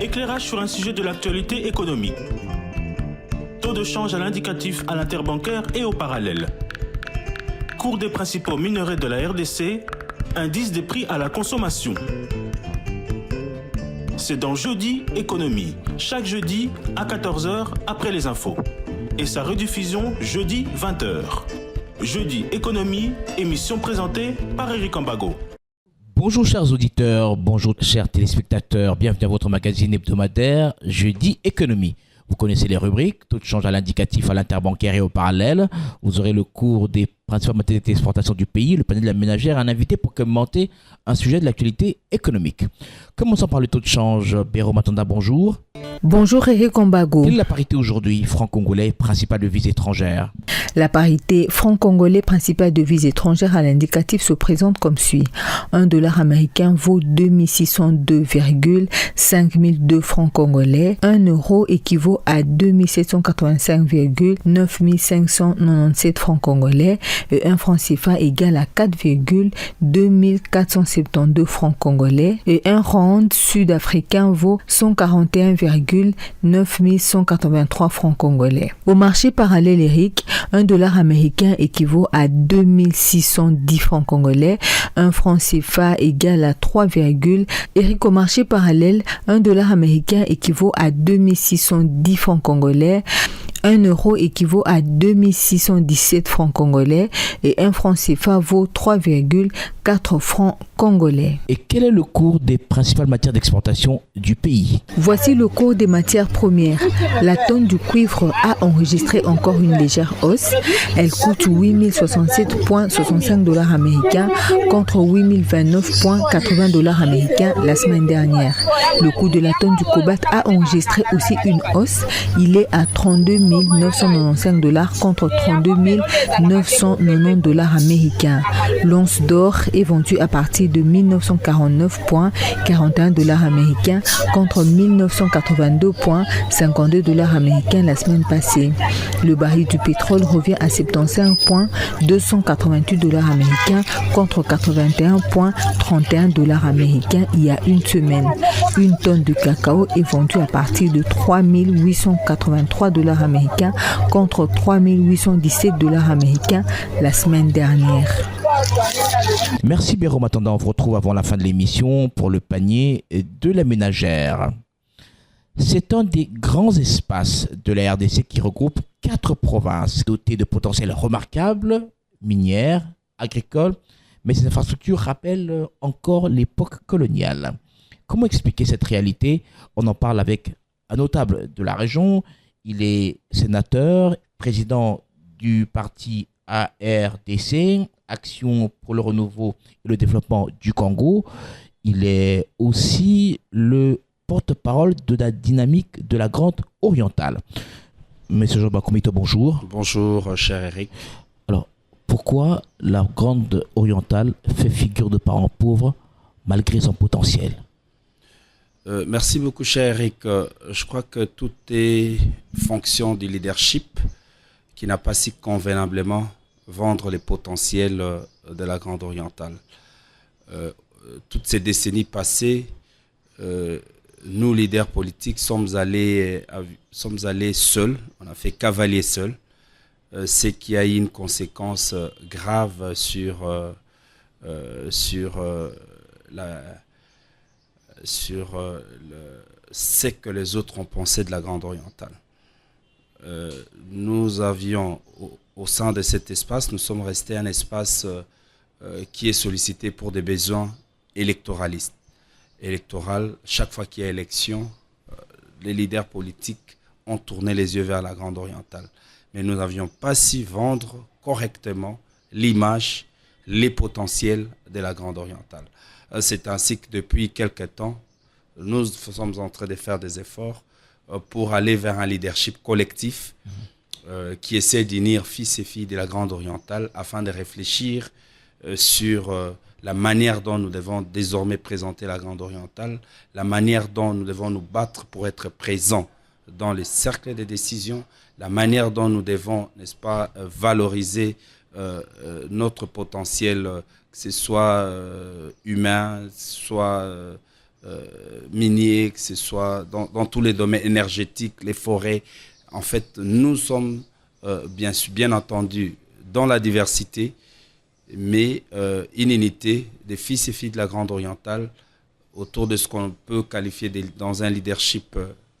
Éclairage sur un sujet de l'actualité économique. Taux de change à l'indicatif à l'interbancaire et au parallèle. Cours des principaux minerais de la RDC, indice des prix à la consommation. C'est dans Jeudi Économie, chaque jeudi à 14 h après les infos. Et sa rediffusion jeudi 20 h. Jeudi Économie, émission présentée par Eric Ambago. Bonjour chers auditeurs, bonjour chers téléspectateurs, bienvenue à votre magazine hebdomadaire Jeudi Économie. Vous connaissez les rubriques, taux de change à l'indicatif à l'interbancaire et au parallèle. Vous aurez le cours des principales modalités d'exportation du pays, le panel de la ménagère, un invité pour commenter un sujet de l'actualité économique. Commençons par le taux de change. Béro Matanda, bonjour. Bonjour Eric Ambago. Quelle est la parité aujourd'hui, franc congolais, principale devise étrangère? La parité franc congolais, principale devise étrangère à l'indicatif se présente comme suit. Un dollar américain vaut 2602,5002 francs congolais. Un euro équivaut à 2785,9597 francs congolais. Et un franc CFA égale à 4,2472 francs congolais. Et un rand sud-africain vaut 141,9183 francs congolais. Au marché parallèle, Eric, un dollar américain équivaut à 2610 francs congolais. Un franc CFA égale à 3, Eric, au marché parallèle, un dollar américain équivaut à 2610 francs congolais. 1 euro équivaut à 2617 francs congolais et un franc CFA vaut 3,4 francs congolais. Et quel est le cours des principales matières d'exportation du pays? Voici le cours des matières premières. La tonne du cuivre a enregistré encore une légère hausse. Elle coûte 8067,65 dollars américains contre 8029,80 dollars américains la semaine dernière. Le coût de la tonne du cobalt a enregistré aussi une hausse. Il est à 32 995 dollars contre 32 990 dollars américains. L'once d'or est vendue à partir de 1949,41 dollars américains contre 1982,52 dollars américains la semaine passée. Le baril du pétrole revient à 75,288 dollars américains contre 81,31 dollars américains il y a une semaine. Une tonne de cacao est vendue à partir de 3883 dollars américains contre 3817 dollars américains la semaine dernière. Merci Béro Matanda, on vous retrouve avant la fin de l'émission pour le panier de la ménagère. C'est un des grands espaces de la RDC qui regroupe 4 provinces dotées de potentiels remarquables, minières, agricoles, mais ces infrastructures rappellent encore l'époque coloniale. Comment expliquer cette réalité? On en parle avec un notable de la région. Il est sénateur, président du parti ARDC, Action pour le renouveau et le développement du Congo. Il est aussi le porte-parole de la dynamique de la Grande Orientale. Monsieur Jean Bakoumito, bonjour. Bonjour, cher Eric. Alors, pourquoi la Grande Orientale fait figure de parent pauvre malgré son potentiel? Merci beaucoup, cher Eric. Je crois que tout est fonction du leadership qui n'a pas si convenablement vendre les potentiels de la Grande Orientale. Toutes ces décennies passées, nous, leaders politiques, sommes allés seuls, on a fait cavalier seul, ce qui a eu une conséquence grave sur ce que les autres ont pensé de la Grande Orientale. Nous avions, au sein de cet espace, nous sommes restés un espace qui est sollicité pour des besoins électoralistes. Chaque fois qu'il y a élection, les leaders politiques ont tourné les yeux vers la Grande Orientale. Mais nous n'avions pas su vendre correctement l'image, les potentiels de la Grande Orientale. C'est ainsi que depuis quelque temps, nous sommes en train de faire des efforts pour aller vers un leadership collectif qui essaie d'unir fils et filles de la Grande Orientale afin de réfléchir sur la manière dont nous devons désormais présenter la Grande Orientale, la manière dont nous devons nous battre pour être présents dans les cercles de décision, la manière dont nous devons, n'est-ce pas, valoriser notre potentiel, que ce soit humain, soit miniers, que ce soit dans tous les domaines énergétiques, les forêts. En fait, nous sommes bien entendu dans la diversité, mais une unité des fils et filles de la Grande Orientale autour de ce qu'on peut qualifier dans un leadership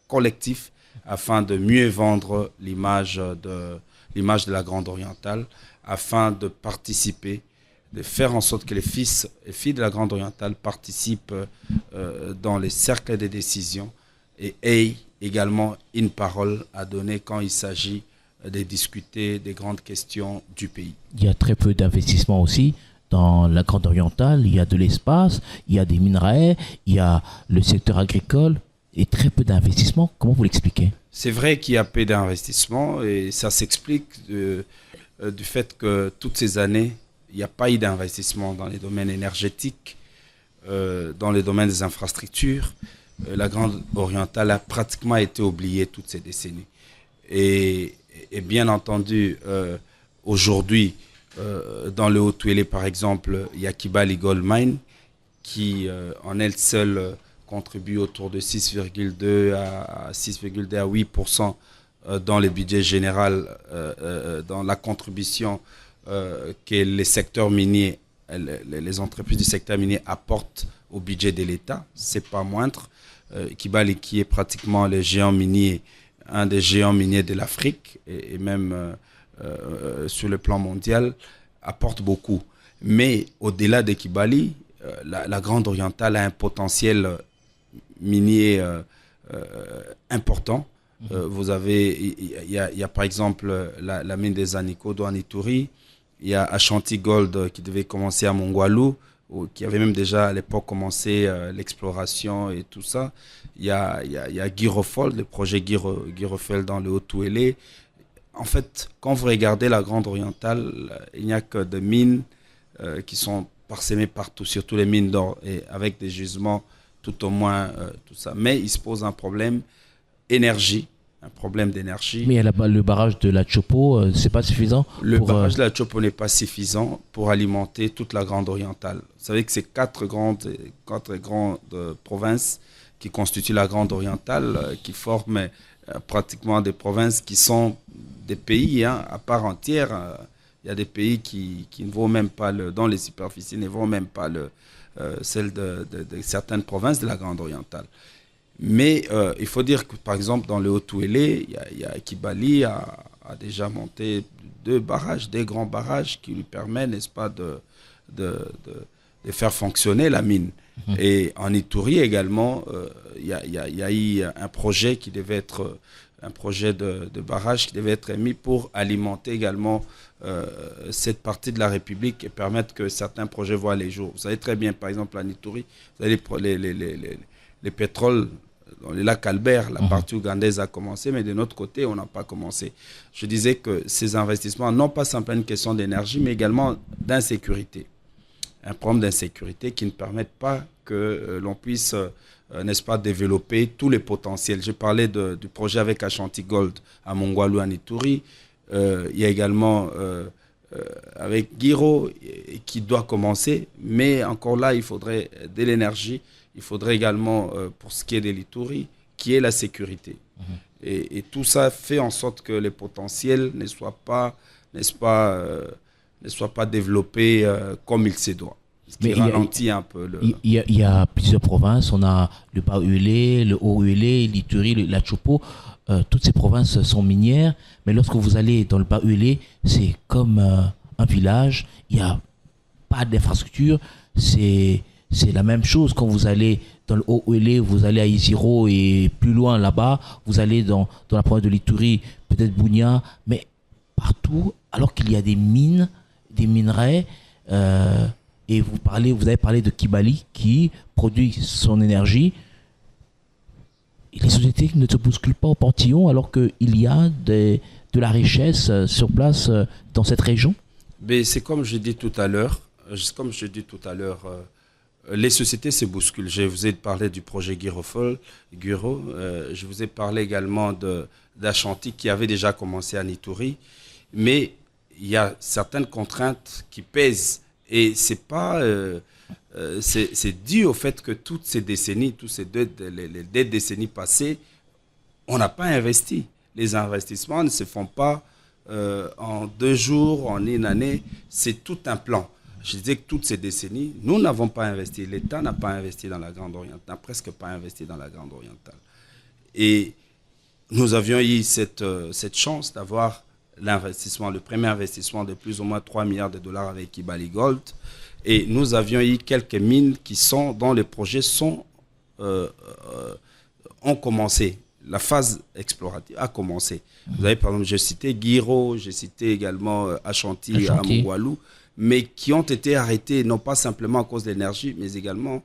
collectif afin de mieux vendre l'image de la Grande Orientale, afin de participer, de faire en sorte que les fils et filles de la Grande Orientale participent dans les cercles de décision et aient également une parole à donner quand il s'agit de discuter des grandes questions du pays. Il y a très peu d'investissements aussi dans la Grande Orientale. Il y a de l'espace, il y a des minerais, il y a le secteur agricole et très peu d'investissements. Comment vous l'expliquez? C'est vrai qu'il y a peu d'investissements et ça s'explique du fait que toutes ces années, il n'y a pas eu d'investissement dans les domaines énergétiques, dans les domaines des infrastructures. La Grande Orientale a pratiquement été oubliée toutes ces décennies. Et bien entendu, aujourd'hui, dans le Haut-Touélé, par exemple, il y a Kibali Gold Mine qui, en elle seule, contribue autour de 6,2 à 8% dans le budget général, dans la contribution que les secteurs miniers, les entreprises du secteur minier apportent au budget de l'État. C'est pas moindre. Kibali, qui est pratiquement le géant minier, un des géants miniers de l'Afrique et même sur le plan mondial, apporte beaucoup. Mais au-delà de Kibali, la Grande Orientale a un potentiel minier important. Vous avez, il y a par exemple la mine des Anikodo en Ituri, il y a Ashanti Gold qui devait commencer à Mongwalu, qui avait même déjà à l'époque commencé l'exploration et tout ça. Il y a Girofol, le projet Girofol dans le Haut-Touélé. En fait, quand vous regardez la Grande Orientale, il n'y a que des mines qui sont parsemées partout, surtout les mines d'or, et avec des gisements tout au moins tout ça. Mais il se pose un problème énergie. Un problème d'énergie. Mais il y a le barrage de la Chopo, c'est pas suffisant. Le barrage de la Chopo n'est pas suffisant pour alimenter toute la Grande Orientale. Vous savez que c'est quatre grandes provinces qui constituent la Grande Orientale, qui forment pratiquement des provinces qui sont des pays à part entière. Il y a des pays qui ne vaut même pas dans les superficies ne vaut même pas celle de certaines provinces de la Grande Orientale. Mais il faut dire que, par exemple, dans le Haut-Touélé, Kibali a déjà monté deux grands barrages qui lui permettent, n'est-ce pas, de faire fonctionner la mine. Et en Ituri également, il y a eu un projet qui devait être un projet de barrage qui devait être émis pour alimenter également cette partie de la République et permettre que certains projets voient les jours. Vous savez très bien, par exemple, en Ituri, vous avez les pétroles dans les lacs Albert, la partie ougandaise a commencé, mais de notre côté, on n'a pas commencé. Je disais que ces investissements, non pas simplement une question d'énergie, mais également d'insécurité. Un problème d'insécurité qui ne permettent pas que l'on puisse, n'est-ce pas, développer tous les potentiels. J'ai parlé du projet avec Ashanti Gold à Mongwalu, en Ituri. Il y a également avec Giro qui doit commencer, mais encore là, il faudrait de l'énergie. Il faudrait également, pour ce qui est de l'Ituri, qui est la sécurité. Et tout ça fait en sorte que les potentiels ne soient pas, n'est-ce pas, développés comme il se doit. Ce qui ralentit un peu. Il y a plusieurs provinces. On a le Bas-Uélé, le Haut-Uélé, l'Ituri, la Chopo. Toutes ces provinces sont minières. Mais lorsque vous allez dans le Bas-Uélé, c'est comme un village. Il n'y a pas d'infrastructure. C'est la même chose quand vous allez dans le Haut-Uélé, vous allez à Isiro et plus loin là-bas, vous allez dans la province de l'Ituri, peut-être Bunia, mais partout, alors qu'il y a des mines, des minerais, et vous avez parlé de Kibali qui produit son énergie. Et les sociétés ne se bousculent pas au portillon alors qu'il y a de la richesse sur place dans cette région. Mais c'est comme je dis tout à l'heure, les sociétés se bousculent. Je vous ai parlé du projet Giro. Je vous ai parlé également d'Ashanti qui avait déjà commencé à Ituri. Mais il y a certaines contraintes qui pèsent. Et ce n'est pas c'est dû au fait que toutes ces décennies, les 2 décennies passées, on n'a pas investi. Les investissements ne se font pas en 2 jours, en une année. C'est tout un plan. Je disais que toutes ces décennies, nous n'avons pas investi. L'État n'a pas investi dans la Grande Orientale, n'a presque pas investi dans la Grande Orientale. Et nous avions eu cette chance d'avoir l'investissement, le premier investissement de plus ou moins 3 milliards de dollars avec Kibali Gold. Et nous avions eu quelques mines dont les projets ont commencé. La phase explorative a commencé. Vous avez par exemple, j'ai cité Guiro, j'ai cité également Ashanti à Mougualou, mais qui ont été arrêtés non pas simplement à cause de l'énergie, mais également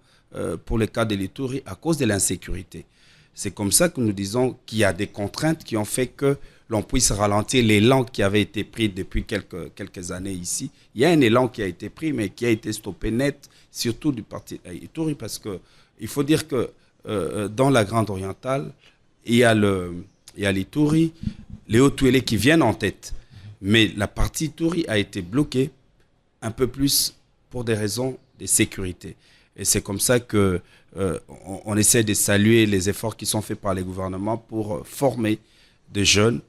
pour le cas de l'Ituri, à cause de l'insécurité. C'est comme ça que nous disons qu'il y a des contraintes qui ont fait que l'on puisse ralentir l'élan qui avait été pris depuis quelques années ici. Il y a un élan qui a été pris, mais qui a été stoppé net, surtout du parti Ituri, parce qu'il faut dire que dans la Grande Orientale, il y a l'Ituri, les Hauts-Touélé qui viennent en tête. Mais la partie Ituri a été bloquée un peu plus pour des raisons de sécurité. Et c'est comme ça que on essaie de saluer les efforts qui sont faits par les gouvernements pour former des jeunes,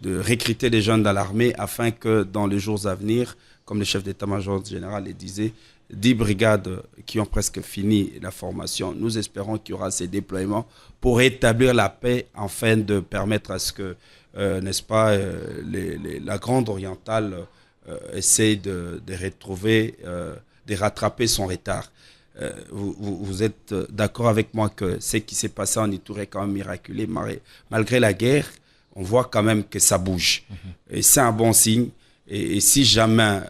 de recruter des jeunes dans l'armée afin que dans les jours à venir, comme le chef d'état-major général le disait, 10 brigades qui ont presque fini la formation. Nous espérons qu'il y aura ces déploiements pour établir la paix afin de permettre à ce que, n'est-ce pas, la Grande Orientale essaye de retrouver, de rattraper son retard. Vous êtes d'accord avec moi que ce qui s'est passé en Ituri est quand même miraculeux. Malgré la guerre, on voit quand même que ça bouge. Et c'est un bon signe. Et si jamais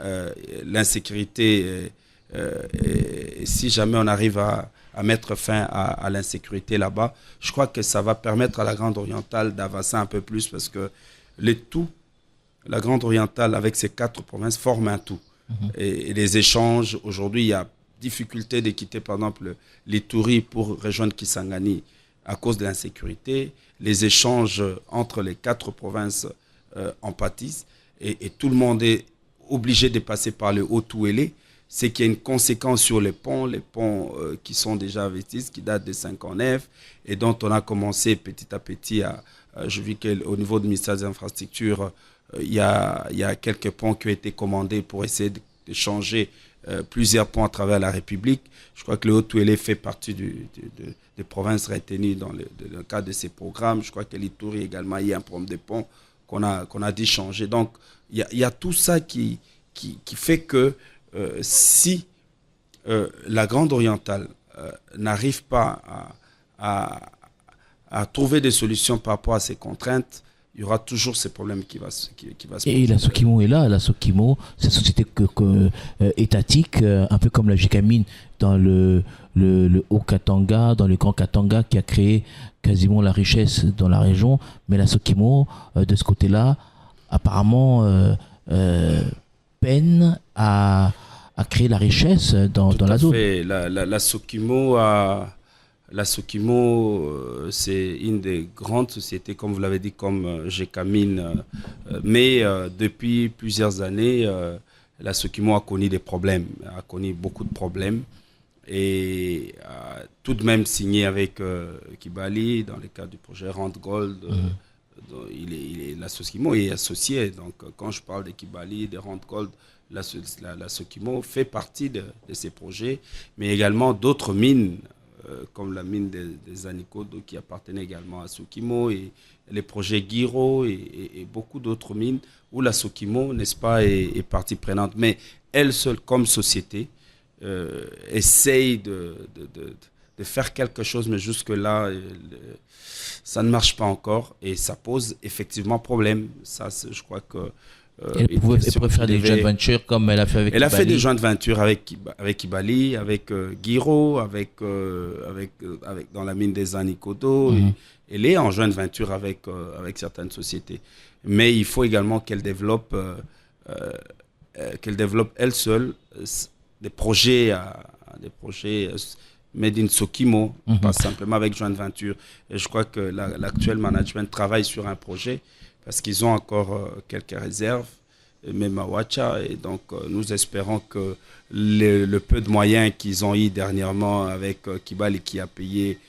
l'insécurité, et si jamais on arrive à mettre fin à l'insécurité là-bas, je crois que ça va permettre à la Grande Orientale d'avancer un peu plus parce que la Grande Orientale avec ses 4 provinces forme un tout. Et les échanges, aujourd'hui, il y a difficulté de quitter par exemple l'Ituri pour rejoindre Kisangani à cause de l'insécurité. Les échanges entre les 4 provinces en pâtissent et tout le monde est obligé de passer par le Haut-Touélé. C'est qu'il y a une conséquence sur les ponts qui sont déjà investis, qui datent de 59 et dont on a commencé petit à petit je vis qu'au niveau du ministère des Infrastructures, il y a quelques ponts qui ont été commandés pour essayer de changer plusieurs ponts à travers la République. Je crois que le Haut-Touélé fait partie des provinces retenues dans le cadre de ces programmes. Je crois que l'Ituri également, il y a un problème de ponts qu'on a dû changer. Donc, il y a tout ça qui fait que si la Grande Orientale n'arrive pas à trouver des solutions par rapport à ces contraintes, il y aura toujours ces problèmes qui va se poser. Et la Sokimo est là. La Sokimo, c'est une société étatique, un peu comme la Gécamine dans le Haut-Katanga, dans le Grand Katanga, qui a créé quasiment la richesse dans la région. Mais la Sokimo, de ce côté-là, apparemment, peine à créer la richesse dans la zone. La Sokimo La Sokimo, c'est une des grandes sociétés, comme vous l'avez dit, comme Gécamine. Mais depuis plusieurs années, la Sokimo a connu des problèmes, a connu beaucoup de problèmes. Et tout de même signé avec Kibali dans le cadre du projet Randgold. La Sokimo est associée. Donc quand je parle de Kibali, de Randgold, la Sokimo fait partie de ces projets, mais également d'autres mines, comme la mine des Anikodo qui appartenait également à Sokimo, et les projets Guiro et beaucoup d'autres mines où la Sokimo, n'est-ce pas, est partie prenante. Mais elle seule, comme société, essaye de faire quelque chose, mais jusque-là, ça ne marche pas encore et ça pose effectivement problème. Ça, je crois que... elle pourrait faire des joint ventures comme elle a fait avec Kibali. Elle a fait des joint ventures avec Kibali, avec Guiro, avec dans la mine des Anikodo. Elle est en joint venture avec certaines sociétés. Mais il faut également qu'elle développe elle seule des projets made in Sokimo, pas simplement avec joint venture. Et je crois que l'actuel management travaille sur un projet parce qu'ils ont encore quelques réserves et même à Ouacha. Et donc, nous espérons que le peu de moyens qu'ils ont eu dernièrement avec Kibali qui a payé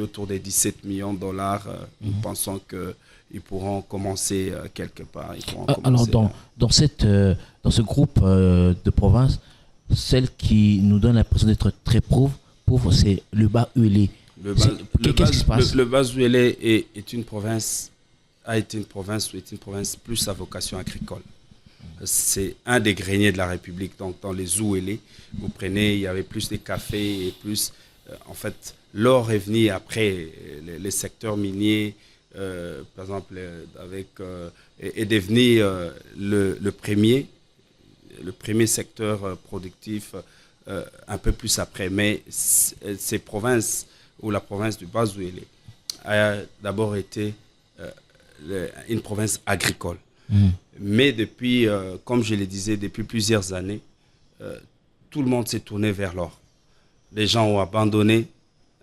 autour des 17 millions de dollars, nous pensons qu'ils pourront commencer quelque part. Alors, dans ce groupe de provinces, celle qui nous donne l'impression d'être très pauvre, c'est le Bas-Uélé. Qu'est-ce qui se passe? Le Bas-Uélé est une province plus à vocation agricole. C'est un des greniers de la République. Donc, dans les Ouélé, vous prenez, il y avait plus de cafés et plus... en fait, l'or est venu après les secteurs miniers, par exemple, est devenu le premier secteur productif un peu plus après. Mais ces provinces, ou la province du Bas-Uélé, a d'abord été une province agricole. Mais depuis, comme je le disais, depuis plusieurs années, tout le monde s'est tourné vers l'or. Les gens ont abandonné,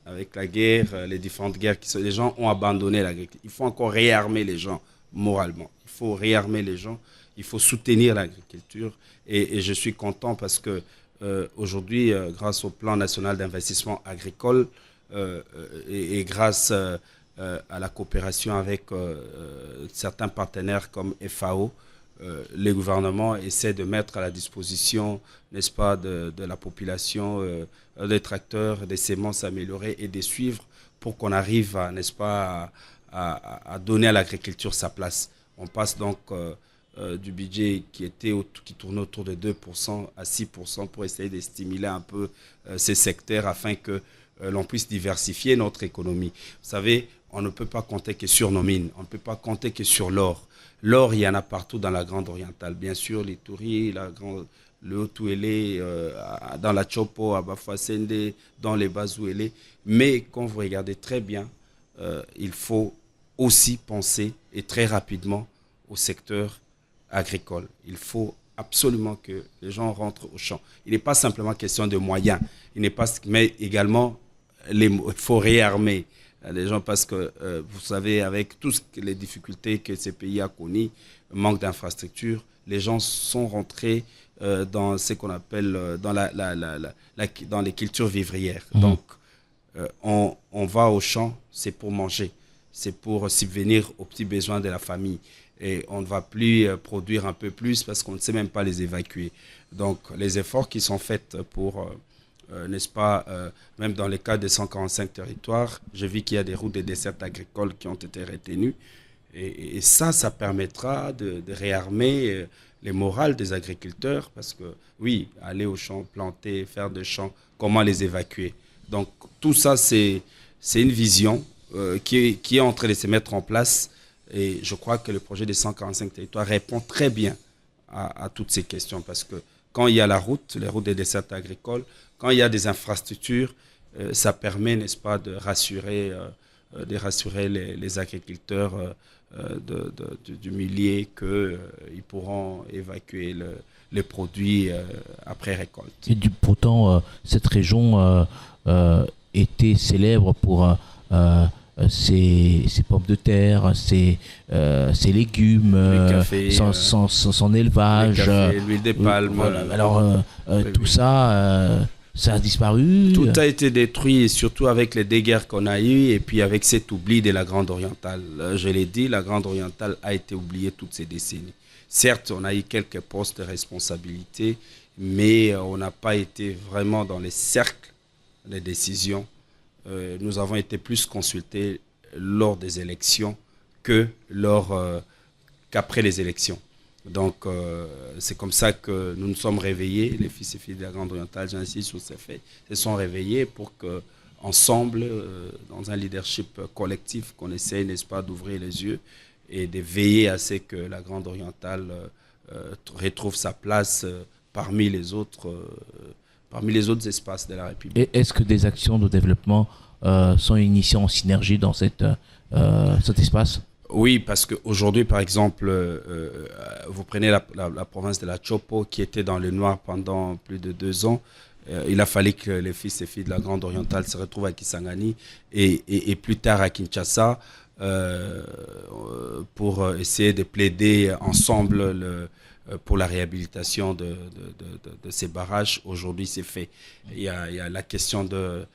avec la guerre, les différentes guerres, les gens ont abandonné l'agriculture. Il faut encore réarmer les gens moralement. Il faut réarmer les gens, il faut soutenir l'agriculture. Et je suis content parce que aujourd'hui, grâce au plan national d'investissement agricole et grâce à la coopération avec certains partenaires comme FAO, le gouvernement essaie de mettre à la disposition, n'est-ce pas, de la population des tracteurs, des semences améliorées et des suivre pour qu'on arrive, n'est-ce pas, à donner à l'agriculture sa place. On passe donc du budget qui tournait autour de 2% à 6% pour essayer de stimuler un peu ces secteurs afin que l'on puisse diversifier notre économie. Vous savez, on ne peut pas compter que sur nos mines, on ne peut pas compter que sur l'or. L'or, il y en a partout dans la Grande Orientale. Bien sûr, les Touris, le Haut-Ouélé, dans la Chopo, à Bafouassende, dans les Bas-Ouélé. Mais quand vous regardez très bien, il faut aussi penser, et très rapidement, au secteur agricole. Il faut absolument que les gens rentrent au champ. Il n'est pas simplement question de moyens, mais également, il faut réarmer les gens parce que, vous savez, avec toutes les difficultés que ces pays ont connues, manque d'infrastructures, les gens sont rentrés dans ce qu'on appelle dans les cultures vivrières. Donc, on va au champ, c'est pour manger, c'est pour subvenir aux petits besoins de la famille. Et on ne va plus produire un peu plus parce qu'on ne sait même pas les évacuer. Donc, les efforts qui sont faits pour... n'est-ce pas, même dans les cas des 145 territoires, je vis qu'il y a des routes de desserte agricole qui ont été retenues. Et ça permettra de réarmer les morales des agriculteurs parce que, oui, aller au champ, planter, faire des champs, comment les évacuer. Donc, tout ça, c'est une vision qui est en train de se mettre en place. Et je crois que le projet des 145 territoires répond très bien à toutes ces questions parce que quand il y a les routes des dessertes agricoles, quand il y a des infrastructures, ça permet, n'est-ce pas, de rassurer les agriculteurs du milieu qu'ils pourront évacuer les produits après récolte. Et pourtant, cette région était célèbre pour ses pommes de terre, ses légumes, café, son élevage, l'huile de palme. Voilà. Alors, tout ça... ça a disparu. Tout a été détruit, surtout avec les dégâts qu'on a eus et puis avec cet oubli de la Grande Orientale. Je l'ai dit, la Grande Orientale a été oubliée toutes ces décennies. Certes, on a eu quelques postes de responsabilité, mais on n'a pas été vraiment dans les cercles de décision. Nous avons été plus consultés lors des élections qu'après les élections. Donc, c'est comme ça que nous nous sommes réveillés, les fils et filles de la Grande Orientale, j'insiste sur ces faits, se sont réveillés pour qu'ensemble, dans un leadership collectif, qu'on essaye, n'est-ce pas, d'ouvrir les yeux et de veiller à ce que la Grande Orientale retrouve sa place parmi les autres espaces de la République. Et est-ce que des actions de développement sont initiées en synergie dans cet espace ? Oui, parce qu'aujourd'hui, par exemple, vous prenez la province de la Chopo qui était dans le noir pendant plus de 2 ans. Il a fallu que les fils et filles de la Grande Orientale se retrouvent à Kisangani et plus tard à Kinshasa. pour essayer de plaider ensemble pour la réhabilitation de ces barrages. Aujourd'hui, c'est fait. Il y a la question de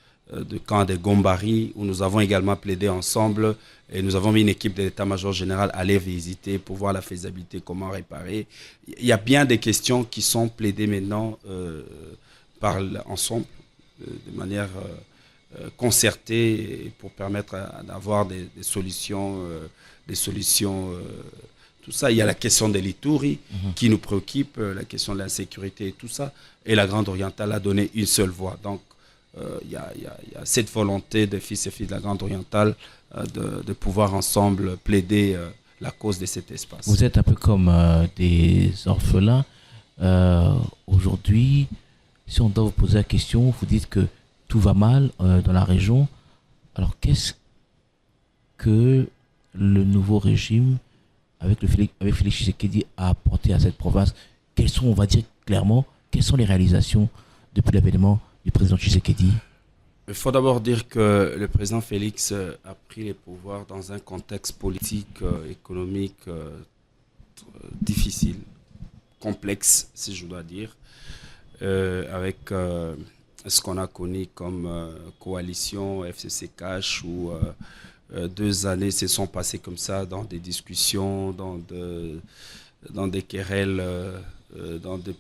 camp de Gombari, où nous avons également plaidé ensemble, et nous avons mis une équipe de l'état-major général à aller visiter pour voir la faisabilité, comment réparer. Il y a bien des questions qui sont plaidées maintenant ensemble, de manière concertée, pour permettre d'avoir des solutions, tout ça. Il y a la question de l'Ituri qui nous préoccupe, la question de l'insécurité et tout ça. Et la Grande Orientale a donné une seule voix. Donc, il y a cette volonté des fils et filles de la Grande Orientale de pouvoir ensemble plaider la cause de cet espace. Vous êtes un peu comme des orphelins. Aujourd'hui, si on doit vous poser la question, vous dites que tout va mal dans la région. Alors, qu'est-ce que le nouveau régime, avec Félix Tshisekedi, a apporté à cette province? Quelles sont, on va dire clairement, quelles sont les réalisations depuis l'avènement du président Tshisekedi? Il faut d'abord dire que le président Félix a pris les pouvoirs dans un contexte politique, économique difficile, complexe, si je dois dire, avec ce qu'on a connu comme coalition FCC Cash, où 2 années se sont passées comme ça dans des discussions, dans des querelles, dans des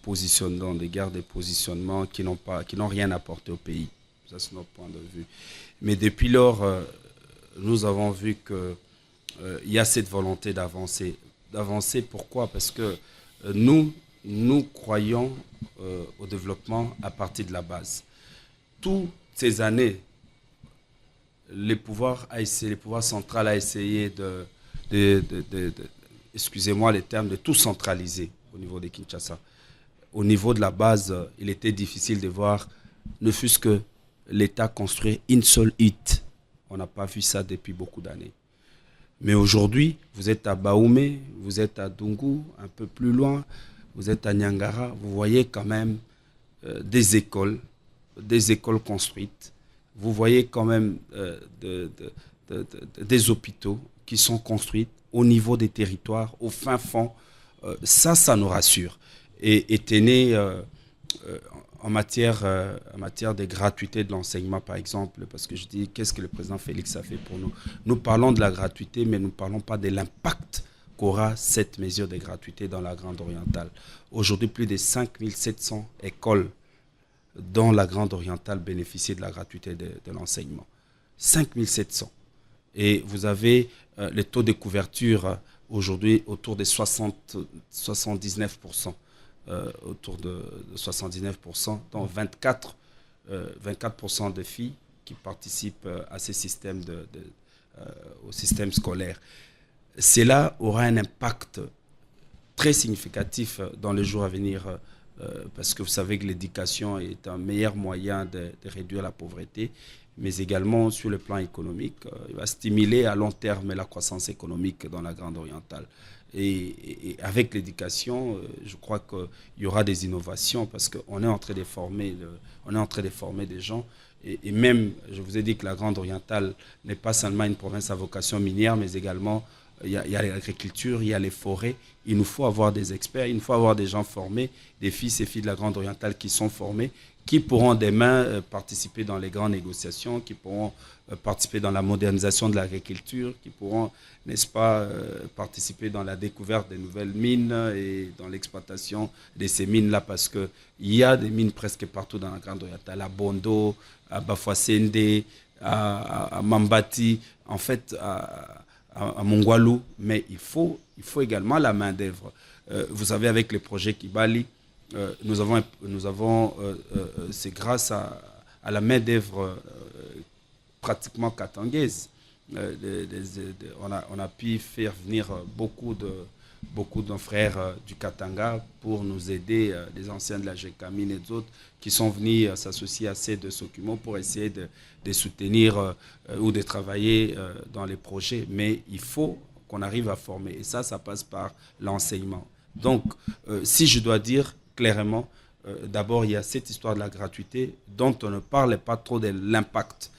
guerres de positionnement qui n'ont rien apporté au pays. Ça, c'est notre point de vue. Mais depuis lors, nous avons vu qu'il y a cette volonté d'avancer. D'avancer, pourquoi? Parce que nous croyons au développement à partir de la base. Toutes ces années, le pouvoir central a essayé excusez-moi les termes, de tout centraliser au niveau de Kinshasa. Au niveau de la base, il était difficile de voir, ne fût-ce que l'État construire une seule hutte. On n'a pas vu ça depuis beaucoup d'années. Mais aujourd'hui, vous êtes à Baoumé, vous êtes à Dungu, un peu plus loin, vous êtes à Niangara, vous voyez quand même des écoles construites. Vous voyez quand même des hôpitaux qui sont construits au niveau des territoires, au fin fond. Ça nous rassure. Et tenez, en matière de gratuité de l'enseignement, par exemple, parce que je dis, qu'est-ce que le président Félix a fait pour nous? Nous parlons de la gratuité, mais nous ne parlons pas de l'impact qu'aura cette mesure de gratuité dans la Grande Orientale. Aujourd'hui, plus de 5700 écoles dans la Grande Orientale bénéficient de la gratuité de l'enseignement. 5700. Et vous avez le taux de couverture aujourd'hui autour de 79%. Autour de 79%, dont 24% de filles qui participent à ces systèmes au système scolaire. Cela aura un impact très significatif dans les jours à venir, parce que vous savez que l'éducation est un meilleur moyen de réduire la pauvreté, mais également sur le plan économique. Il va stimuler à long terme la croissance économique dans la Grande Orientale. Et avec l'éducation, je crois qu'il y aura des innovations, parce qu'on est en train de former, des gens. Et même, je vous ai dit que la Grande Orientale n'est pas seulement une province à vocation minière, mais également il y a l'agriculture, il y a les forêts. Il nous faut avoir des experts, il nous faut avoir des gens formés, des fils et filles de la Grande Orientale qui sont formés, qui pourront demain participer dans les grandes négociations, qui pourront participer dans la modernisation de l'agriculture, qui pourront, n'est-ce pas, participer dans la découverte des nouvelles mines et dans l'exploitation de ces mines-là, parce qu'il y a des mines presque partout dans la Grande Orientale, à Bondo, à Bafouassende, à Mambati, en fait, à Mongwalu, mais il faut également la main-d'œuvre. Vous savez, avec le projet Kibali, c'est grâce à la main-d'œuvre pratiquement katangaise. On a pu faire venir beaucoup de nos frères du Katanga pour nous aider, les anciens de la GECAMINE et d'autres qui sont venus s'associer à ces deux documents pour essayer de soutenir ou de travailler dans les projets. Mais il faut qu'on arrive à former, et ça passe par l'enseignement. Donc, si je dois dire clairement, d'abord, il y a cette histoire de la gratuité dont on ne parle pas trop de l'impact.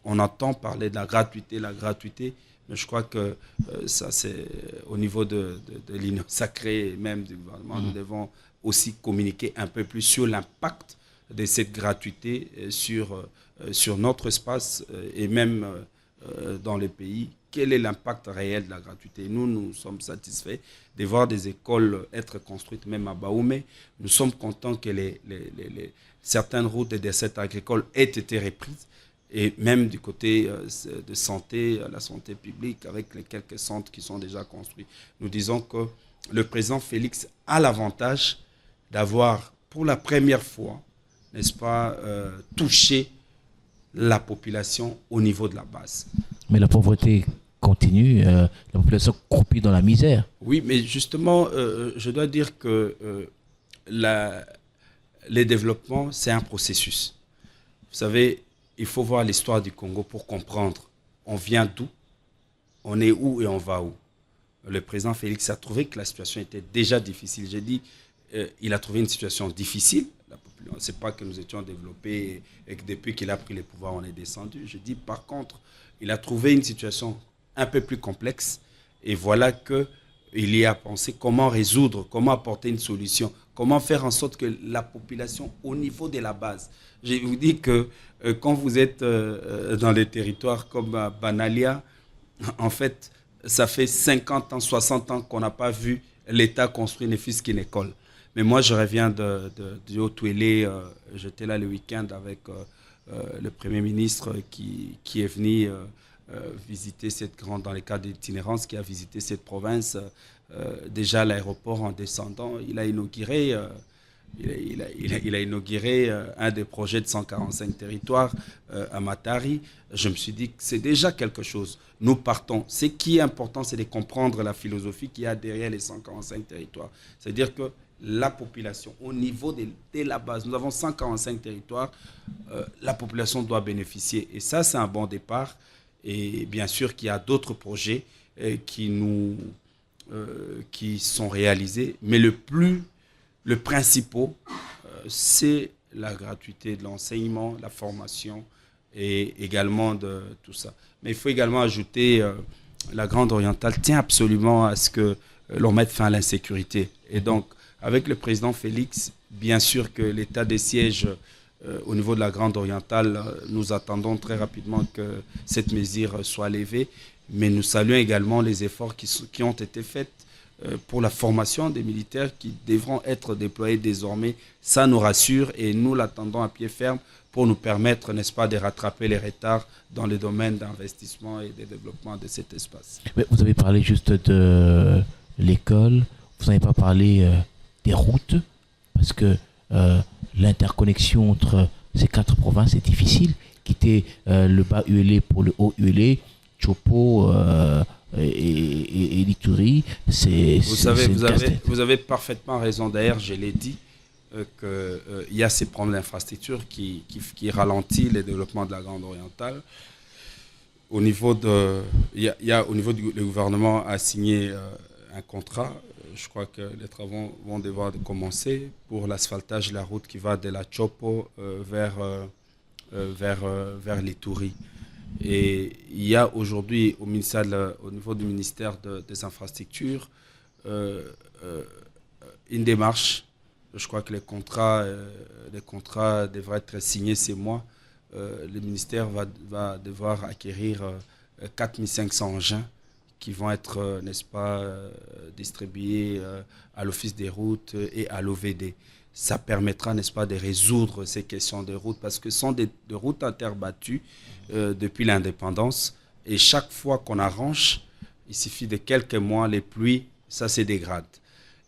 on entend parler de la gratuité, mais je crois que ça, c'est au niveau de l'union sacrée et même du gouvernement, nous devons aussi communiquer un peu plus sur l'impact de cette gratuité sur notre espace et même dans les pays. Quel est l'impact réel de la gratuité? Nous sommes satisfaits de voir des écoles être construites, même à Baoumé. Nous sommes contents que certaines routes des dessertes agricoles aient été reprises. Et même du côté de santé, la santé publique, avec les quelques centres qui sont déjà construits. Nous disons que le président Félix a l'avantage d'avoir, pour la première fois, n'est-ce pas, touché la population au niveau de la base. Mais la pauvreté continue, la population croupit dans la misère. Oui, mais justement, je dois dire que les développements, c'est un processus. Vous savez, il faut voir l'histoire du Congo pour comprendre. On vient d'où, on est où et on va où. Le président Félix a trouvé que la situation était déjà difficile. J'ai dit, il a trouvé une situation difficile. Ce n'est pas que nous étions développés et que depuis qu'il a pris le pouvoir, on est descendu. Je dis, par contre, il a trouvé une situation un peu plus complexe. Et voilà qu'il y a pensé comment résoudre, comment apporter une solution, comment faire en sorte que la population, au niveau de la base, je vous dis que quand vous êtes dans les territoires comme Banalia, en fait, ça fait 50 ans, 60 ans qu'on n'a pas vu l'État construire ne fût-ce qu'une école. Mais moi, je reviens du Haut-Touélé. J'étais là le week-end avec le Premier ministre qui est venu visiter dans les cas d'itinérance, qui a visité cette province. Déjà, l'aéroport, en descendant, il a inauguré... Il a inauguré un des projets de 145 territoires à Matari. Je me suis dit que c'est déjà quelque chose. Nous partons. Ce qui est important, c'est de comprendre la philosophie qu'il y a derrière les 145 territoires. C'est-à-dire que la population, au niveau de la base, nous avons 145 territoires, la population doit bénéficier. Et ça, c'est un bon départ. Et bien sûr qu'il y a d'autres projets qui sont réalisés. Mais le principal, c'est la gratuité de l'enseignement, la formation et également de tout ça. Mais il faut également ajouter, la Grande Orientale tient absolument à ce que l'on mette fin à l'insécurité. Et donc, avec le président Félix, bien sûr que l'état des sièges au niveau de la Grande Orientale, nous attendons très rapidement que cette mesure soit levée. Mais nous saluons également les efforts qui ont été faits pour la formation des militaires qui devront être déployés désormais. Ça nous rassure et nous l'attendons à pied ferme pour nous permettre, n'est-ce pas, de rattraper les retards dans le domaine d'investissement et de développement de cet espace. Mais vous avez parlé juste de l'école, vous n'avez pas parlé des routes, parce que l'interconnexion entre ces 4 provinces est difficile. Quitter le bas Uélé pour le haut Uélé, Chopo... et l'Ituri, vous avez parfaitement raison. D'ailleurs, je l'ai dit, qu'il y a ces problèmes d'infrastructure qui ralentissent le développement de la Grande Orientale. Au niveau le gouvernement a signé un contrat. Je crois que les travaux vont devoir commencer pour l'asphaltage de la route qui va de la Chopo vers l'Ituri. Et il y a aujourd'hui au niveau du ministère des Infrastructures une démarche. Je crois que les contrats devraient être signés ces mois. Le ministère va devoir acquérir 4500 engins qui vont être, n'est-ce pas, distribués à l'Office des routes et à l'OVD. Ça permettra, n'est-ce pas, de résoudre ces questions de routes parce que ce sont des routes interbattues depuis l'indépendance. Et chaque fois qu'on arrange, il suffit de quelques mois, les pluies, ça se dégrade.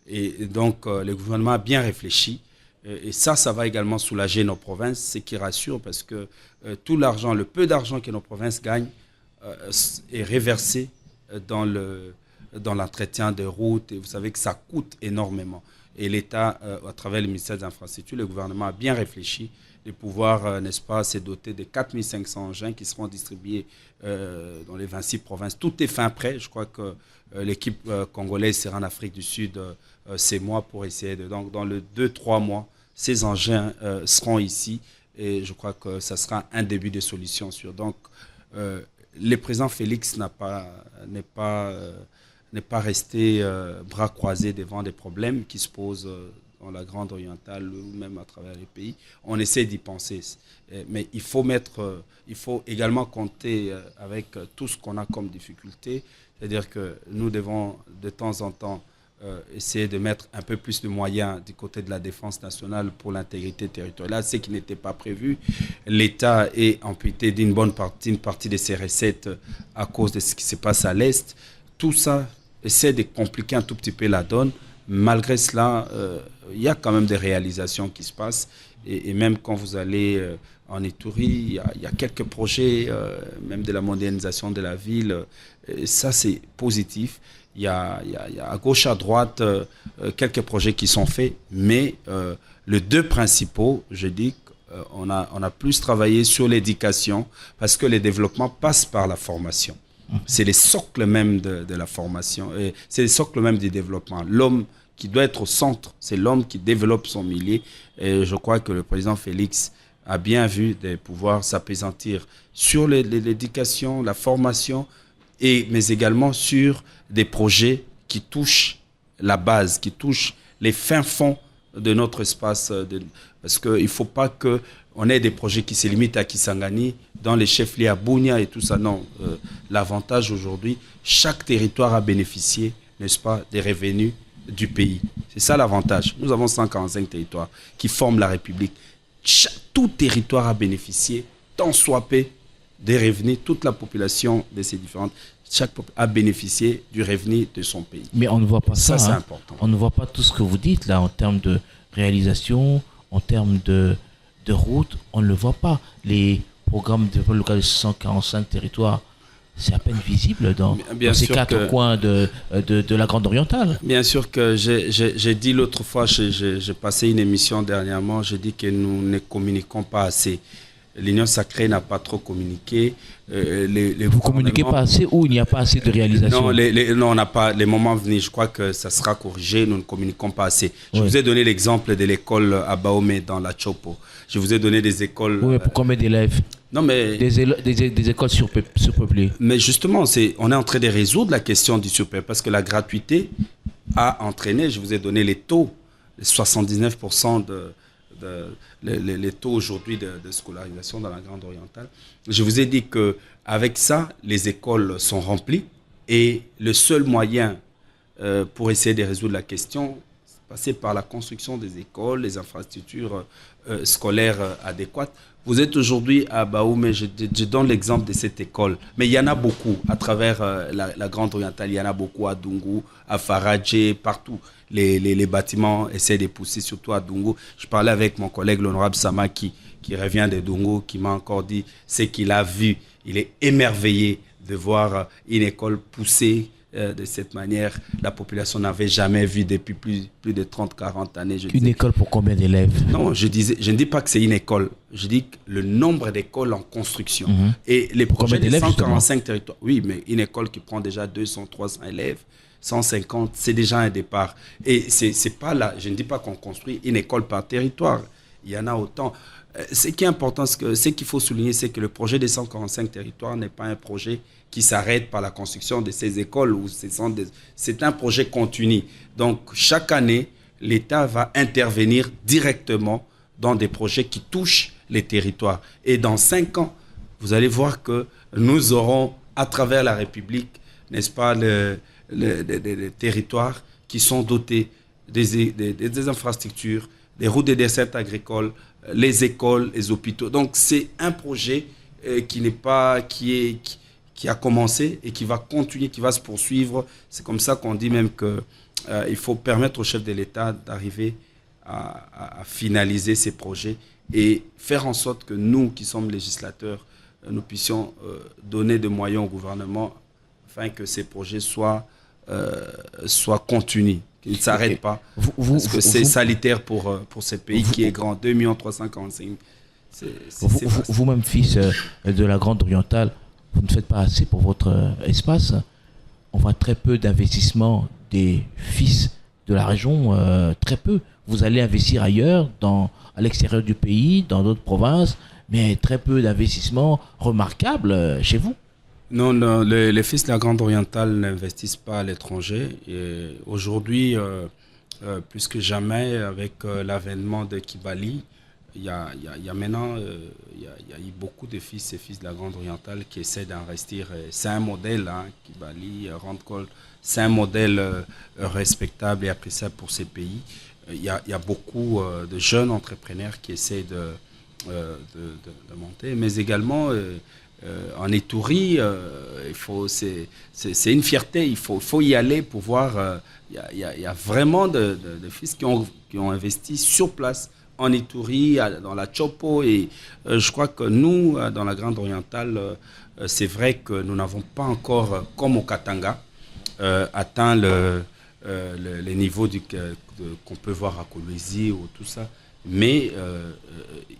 Et donc, le gouvernement a bien réfléchi. Et ça va également soulager nos provinces, ce qui rassure parce que tout l'argent, le peu d'argent que nos provinces gagnent est reversé dans l'entretien des routes. Et vous savez que ça coûte énormément. Et l'État, à travers le ministère des Infrastructures, le gouvernement a bien réfléchi de pouvoir, n'est-ce pas, se doter de 4500 engins qui seront distribués dans les 26 provinces. Tout est fin prêt. Je crois que l'équipe congolaise sera en Afrique du Sud ces mois pour essayer donc dans le 2-3 mois, ces engins seront ici et je crois que ça sera un début de solution. Donc, le président Félix n'est pas resté bras croisés devant des problèmes qui se posent dans la Grande Orientale ou même à travers les pays. On essaie d'y penser. Mais il faut également compter avec tout ce qu'on a comme difficulté. C'est-à-dire que nous devons de temps en temps essayer de mettre un peu plus de moyens du côté de la défense nationale pour l'intégrité territoriale, ce qui n'était pas prévu. L'État est amputé d'une partie de ses recettes à cause de ce qui se passe à l'Est. Tout ça essaie de compliquer un tout petit peu la donne. Malgré cela, il y a quand même des réalisations qui se passent. Et même quand vous allez en Ituri, il y a quelques projets, même de la modernisation de la ville. Ça, c'est positif. Il y a à gauche, à droite, quelques projets qui sont faits. Mais les deux principaux, je dis qu'on a plus travaillé sur l'éducation parce que le développement passe par la formation. C'est les socles même de la formation. C'est les socles même du développement. L'homme qui doit être au centre, c'est l'homme qui développe son milieu. Et je crois que le président Félix a bien vu de pouvoir s'apaisantir sur l'éducation, la formation, mais également sur des projets qui touchent la base, qui touchent les fins fonds de notre espace. Parce qu'il ne faut pas qu'on ait des projets qui se limitent à Kisangani, dans les chefs-lieux à Bunia et tout ça. Non, l'avantage aujourd'hui, chaque territoire a bénéficié, n'est-ce pas, des revenus du pays. C'est ça l'avantage. Nous avons 145 territoires qui forment la République. Tout territoire a bénéficié, tant soit peu, des revenus. Toute la population de ces différentes, chaque a bénéficié du revenu de son pays. Mais on ne voit pas ça. C'est important. On ne voit pas tout ce que vous dites là en termes de réalisation, en termes de route. On ne le voit pas. Les programmes de développement local de 145 territoires, c'est à peine visible dans ces quatre coins de la Grande Orientale. Bien sûr que j'ai dit l'autre fois, j'ai passé une émission dernièrement, j'ai dit que nous ne communiquons pas assez. L'Union sacrée n'a pas trop communiqué. Vous ne communiquez pas assez ou il n'y a pas assez de réalisation? Non, on n'a pas. Les moments venus, je crois que ça sera corrigé. Nous ne communiquons pas assez. Je vous ai donné l'exemple de l'école à Baomé dans la Chopo. Je vous ai donné des écoles. Oui, pour combien d'élèves? Non, mais des écoles surpeuplées. Mais justement, on est en train de résoudre la question du surpeuple parce que la gratuité a entraîné. Je vous ai donné les taux, les 79% les taux aujourd'hui de scolarisation dans la Grande Orientale. Je vous ai dit qu'avec ça, les écoles sont remplies et le seul moyen pour essayer de résoudre la question, c'est passer par la construction des écoles, les infrastructures scolaires adéquates. Vous êtes aujourd'hui à Baoumé, je donne l'exemple de cette école, mais il y en a beaucoup à travers la Grande Orientale, il y en a beaucoup à Dungu, à Faradje, partout. Les bâtiments essaient de pousser, surtout à Dungu. Je parlais avec mon collègue, l'honorable Sama, qui revient de Dungu, qui m'a encore dit ce qu'il a vu. Il est émerveillé de voir une école pousser de cette manière. La population n'avait jamais vu depuis plus de 30-40 années. Une école pour combien d'élèves? Non, je ne dis pas que c'est une école. Je dis que le nombre d'écoles en construction. Et les projets de 145 territoires. Oui, mais une école qui prend déjà 200, 300 élèves, 150, c'est déjà un départ. Et c'est pas là, je ne dis pas qu'on construit une école par territoire. Il y en a autant. Ce qui est important, ce qu'il faut souligner, c'est que le projet des 145 territoires n'est pas un projet qui s'arrête par la construction de ces écoles. C'est un projet continu. Donc, chaque année, l'État va intervenir directement dans des projets qui touchent les territoires. Et dans 5 ans, vous allez voir que nous aurons, à travers la République, n'est-ce pas, des territoires qui sont dotés des infrastructures, des routes de dessert agricoles, les écoles, les hôpitaux. Donc c'est un projet qui a commencé et qui va continuer, qui va se poursuivre. C'est comme ça qu'on dit même qu'il faut permettre au chef de l'État d'arriver à finaliser ces projets et faire en sorte que nous, qui sommes législateurs, nous puissions donner des moyens au gouvernement afin que ces projets soient continus, qu'ils ne s'arrêtent pas. Parce que c'est salutaire pour ce pays qui est grand, 2 345 000. Vous-même, fils de la Grande Orientale, vous ne faites pas assez pour votre espace. On voit très peu d'investissement des fils de la région, très peu. vous allez investir ailleurs, à l'extérieur du pays, dans d'autres provinces, mais très peu d'investissements remarquables chez vous. Non, non, les fils de la Grande Orientale n'investissent pas à l'étranger. Et aujourd'hui, plus que jamais, avec l'avènement de Kibali, il y a maintenant il y a eu beaucoup de fils et fils de la Grande Orientale qui essaient d'investir. C'est un modèle, hein, Kibali, Randcol, c'est un modèle respectable et appréciable pour ces pays. Il y a beaucoup de jeunes entrepreneurs qui essaient de monter, mais également en Ituri, c'est une fierté, il faut y aller pour voir. Il y a vraiment de fils qui ont investi sur place en Ituri, dans la Chopo, et je crois que nous, dans la Grande Orientale, c'est vrai que nous n'avons pas encore, comme au Katanga, atteint les niveaux qu'on peut voir à Kolwezi ou tout ça, mais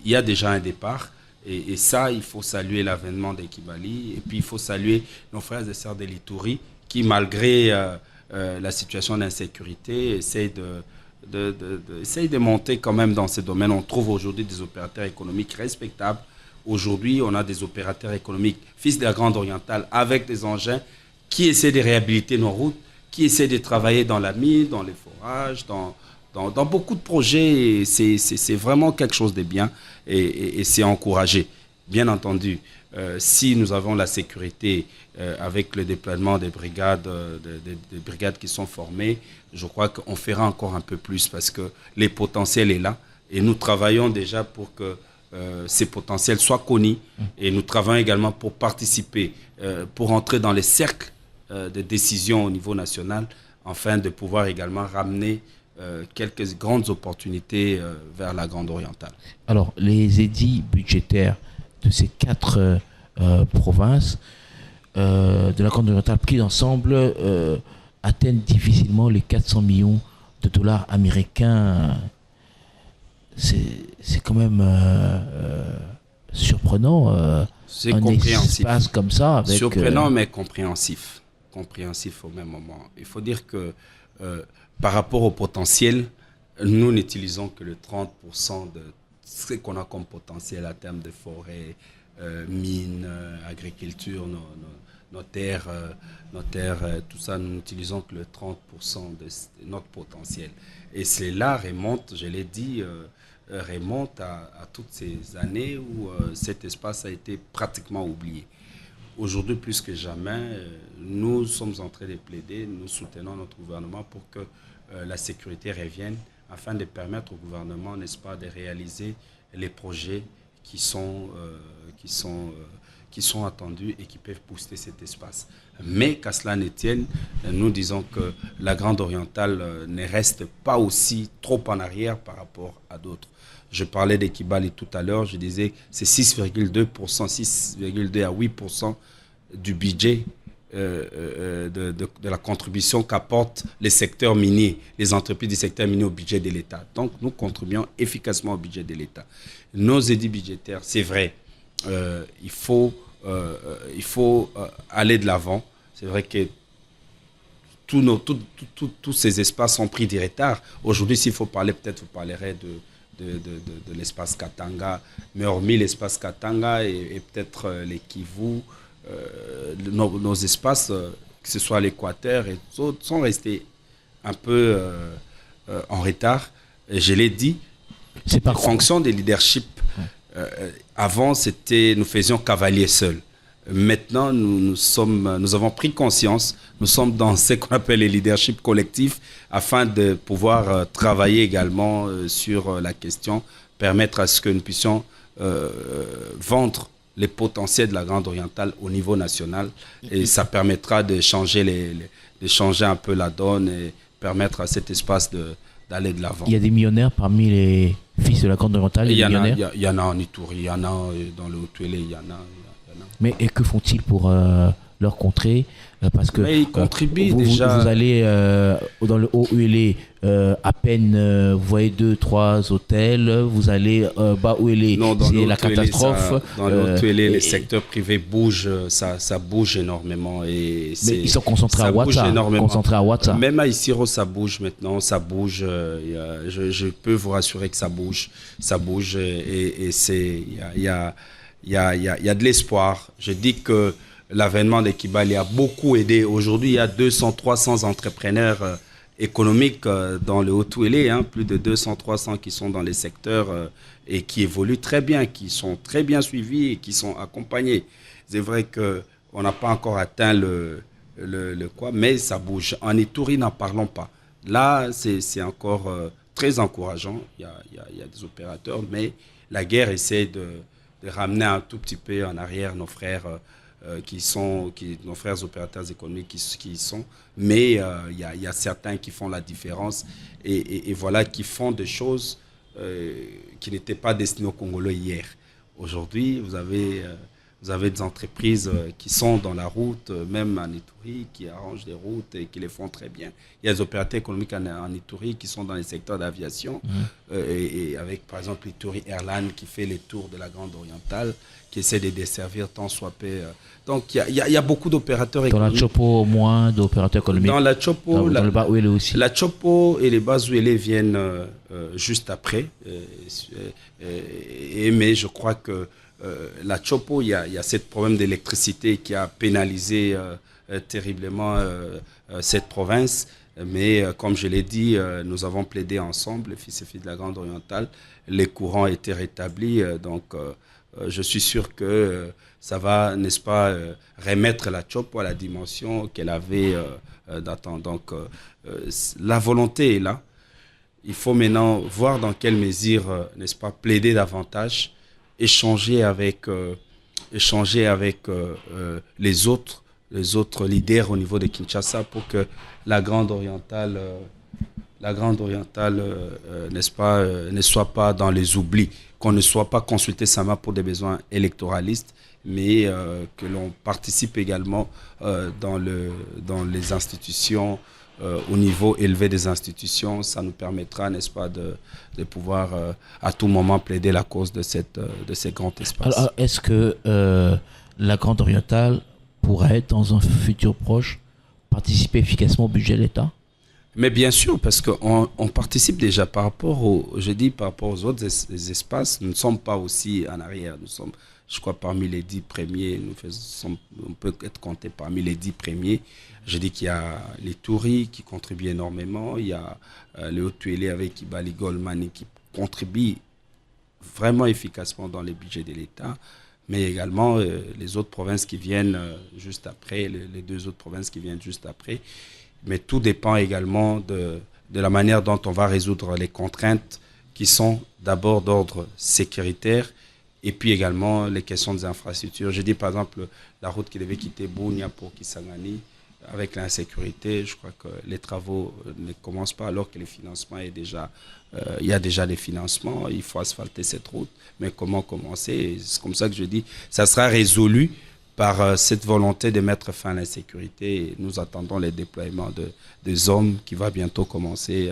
il y a déjà un départ. Et ça, il faut saluer l'avènement des Kibali. Et puis, il faut saluer nos frères et sœurs de l'Ituri qui, malgré la situation d'insécurité, essayent de monter quand même dans ces domaines. On trouve aujourd'hui des opérateurs économiques respectables. Aujourd'hui, on a des opérateurs économiques, fils de la Grande Orientale, avec des engins qui essaient de réhabiliter nos routes, qui essaient de travailler dans la mine, dans les forages, dans beaucoup de projets. C'est vraiment quelque chose de bien et c'est encouragé. Bien entendu, si nous avons la sécurité avec le déploiement des brigades, des brigades qui sont formées, je crois qu'on fera encore un peu plus parce que les potentiels est là et nous travaillons déjà pour que ces potentiels soient connus et nous travaillons également pour participer, pour entrer dans les cercles de décision au niveau national afin de pouvoir également ramener quelques grandes opportunités vers la Grande Orientale. Alors, les édits budgétaires de ces 4 provinces de la Grande Orientale pris ensemble atteignent difficilement les 400 millions de dollars américains. C'est quand même surprenant. C'est un compréhensif. espace comme ça. Avec, surprenant, mais compréhensif. Compréhensif au même moment. Il faut dire que par rapport au potentiel, nous n'utilisons que le 30% de ce qu'on a comme potentiel à terme de forêts, mines, agriculture, nos terres, tout ça, nous n'utilisons que le 30% de notre potentiel. Et cela remonte, je l'ai dit, remonte à toutes ces années où cet espace a été pratiquement oublié. Aujourd'hui, plus que jamais, nous sommes en train de plaider, nous soutenons notre gouvernement pour que la sécurité revienne afin de permettre au gouvernement, n'est-ce pas, de réaliser les projets qui sont attendus et qui peuvent booster cet espace. Mais qu'à cela ne tienne, nous disons que la Grande Orientale ne reste pas aussi trop en arrière par rapport à d'autres. Je parlais des Kibali tout à l'heure, je disais c'est 6,2%, 6,2 à 8% du budget de la contribution qu'apportent les secteurs miniers, les entreprises du secteur minier au budget de l'État. Donc nous contribuons efficacement au budget de l'État. Nos édits budgétaires, c'est vrai, il faut aller de l'avant. C'est vrai que tous ces espaces ont pris du retard. Aujourd'hui, s'il faut parler, peut-être vous parlerez de l'espace Katanga, mais hormis l'espace Katanga et peut-être les Kivu, nos espaces, que ce soit l'Équateur, et autres, sont restés un peu en retard. Et je l'ai dit, c'est en fonction des leaderships. Avant, nous faisions cavalier seul. Maintenant, nous avons pris conscience, nous sommes dans ce qu'on appelle les leaderships collectifs afin de pouvoir travailler également sur la question, permettre à ce que nous puissions vendre les potentiels de la Grande Orientale au niveau national et ça permettra de changer un peu la donne et permettre à cet espace d'aller de l'avant. Il y a des millionnaires parmi les fils de la Grande Orientale. Il y en a en Ituri, il y en a dans le Haut-Tuélé, il y en a. Mais et que font-ils pour leur contrée, parce que Mais ils contribuent vous, déjà. vous allez dans le Haut-Uélé, à peine vous voyez 2-3 hôtels, vous allez bas Uélé, Non, dans c'est la l'Haut-Uélé, catastrophe. dans l'Haut-Uélé, les et- secteurs privés bougent, ça bouge énormément. Mais ils sont concentrés ça à bouge Ouattara. énormément. Concentrés à Ouattara. Même à Isiro, ça bouge maintenant, ça bouge. Je peux vous rassurer que ça bouge et il y a de l'espoir. Je dis que l'avènement de Kibali a beaucoup aidé. Aujourd'hui, il y a 200-300 entrepreneurs économiques dans le Haut-Uélé, plus de 200-300 qui sont dans les secteurs et qui évoluent très bien, qui sont très bien suivis et qui sont accompagnés. C'est vrai qu'on n'a pas encore atteint le quoi, mais ça bouge. En Ituri, n'en parlons pas. Là, c'est encore très encourageant. Il y a des opérateurs, mais la guerre essaie de ramener un tout petit peu en arrière nos frères nos frères opérateurs économiques qui y sont. Mais il y a certains qui font la différence et voilà, qui font des choses qui n'étaient pas destinées aux Congolais hier. Aujourd'hui, vous avez des entreprises qui sont dans la route, même en Ituri, qui arrangent des routes et qui les font très bien. Il y a des opérateurs économiques en Ituri qui sont dans les secteurs d'aviation, et avec par exemple Ituri Airlines qui fait les tours de la Grande Orientale, qui essaie de desservir tant soit peu. Donc il y a beaucoup d'opérateurs économiques. Dans la Chopo, moins d'opérateurs économiques. Dans la Chopo, dans le bas Uélé aussi. La Chopo et les bas Uélé viennent juste après. Mais je crois que la Chopo, il y a ce problème d'électricité qui a pénalisé terriblement cette province. Mais comme je l'ai dit, nous avons plaidé ensemble, les fils et filles de la Grande Orientale. Les courants étaient rétablis. Donc, je suis sûr que ça va, n'est-ce pas, remettre la Chopo à la dimension qu'elle avait d'attendre. Donc, la volonté est là. Il faut maintenant voir dans quelle mesure, n'est-ce pas, plaider davantage, échanger avec les autres leaders au niveau de Kinshasa pour que la Grande Orientale, n'est-ce pas, ne soit pas dans les oublis, qu'on ne soit pas consulté seulement pour des besoins électoralistes, mais que l'on participe également dans les institutions, au niveau élevé des institutions. Ça nous permettra, n'est-ce pas, de pouvoir à tout moment plaider la cause de ces grands espaces. Alors, est-ce que la Grande Orientale pourrait, dans un futur proche, participer efficacement au budget de l'État? Mais bien sûr, parce qu'on participe déjà par rapport aux autres espaces. Nous ne sommes pas aussi en arrière. Nous sommes, je crois, parmi les 10 premiers. On peut être compté parmi les 10 premiers. Je dis qu'il y a les Touris qui contribuent énormément. Il y a le Haut-Uélé avec Kibali Goldman qui contribue vraiment efficacement dans les budgets de l'État. Mais également les autres provinces qui viennent juste après, les deux autres provinces qui viennent juste après. Mais tout dépend également de la manière dont on va résoudre les contraintes qui sont d'abord d'ordre sécuritaire et puis également les questions des infrastructures. Je dis par exemple la route qui devait quitter Bunia pour Kisangani. Avec l'insécurité, je crois que les travaux ne commencent pas alors que le financement est déjà... il y a déjà des financements, il faut asphalter cette route. Mais comment commencer? C'est comme ça que je dis, ça sera résolu par cette volonté de mettre fin à l'insécurité. Et nous attendons les déploiements des hommes qui va bientôt commencer,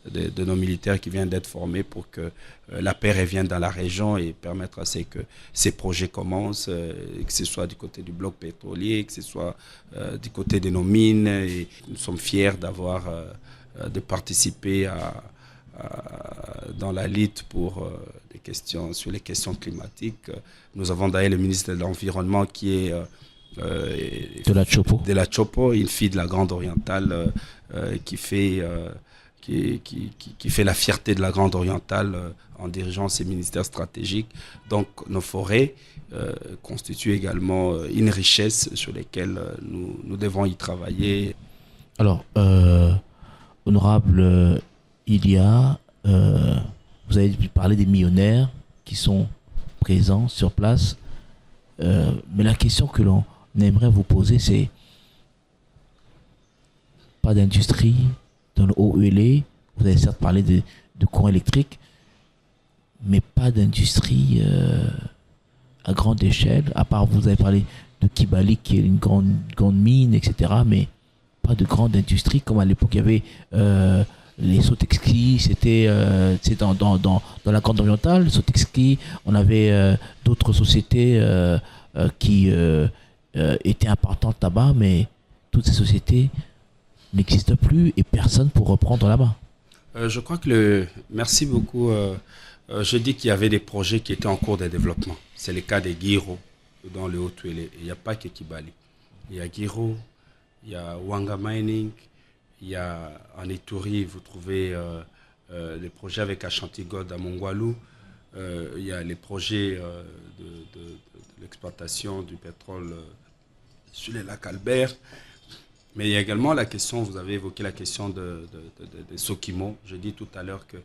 de nos militaires qui viennent d'être formés pour que la paix revienne dans la région et permettre à ce que ces projets commencent, que ce soit du côté du bloc pétrolier, que ce soit du côté de nos mines. Et nous sommes fiers de participer dans la lutte pour sur les questions climatiques. Nous avons d'ailleurs le ministre de l'Environnement qui est de la Chopo, une fille de la Grande Orientale qui fait la fierté de la Grande Orientale en dirigeant ces ministères stratégiques. Donc nos forêts constituent également une richesse sur laquelle nous devons y travailler. Alors, honorable Ilia, vous avez parlé des millionnaires qui sont présents sur place, mais la question que l'on aimerait vous poser, c'est pas d'industrie dans le Haut-Uélé. Vous avez certes parlé de courant électrique, mais pas d'industrie à grande échelle, à part vous avez parlé Kibali, qui est une grande mine, etc. Mais pas de grande industrie, comme à l'époque, il y avait les Sotexki, c'était dans la Grande Orientale, Sotexki, on avait d'autres sociétés qui étaient importantes là-bas, mais toutes ces sociétés n'existent plus et personne pour reprendre là-bas. Je crois que merci beaucoup. Je dis qu'il y avait des projets qui étaient en cours de développement. C'est le cas des Giro dans le Haut-Tuélé. Il n'y a pas que Kibali. Il y a Giro, il y a Wanga Mining, il y a en Ituri, vous trouvez les projets avec Ashanti Gold à Mongwalu. Il y a les projets de l'exploitation du pétrole sur les lacs Albert. Mais il y a également la question, vous avez évoqué la question de Sokimo. Je dis tout à l'heure que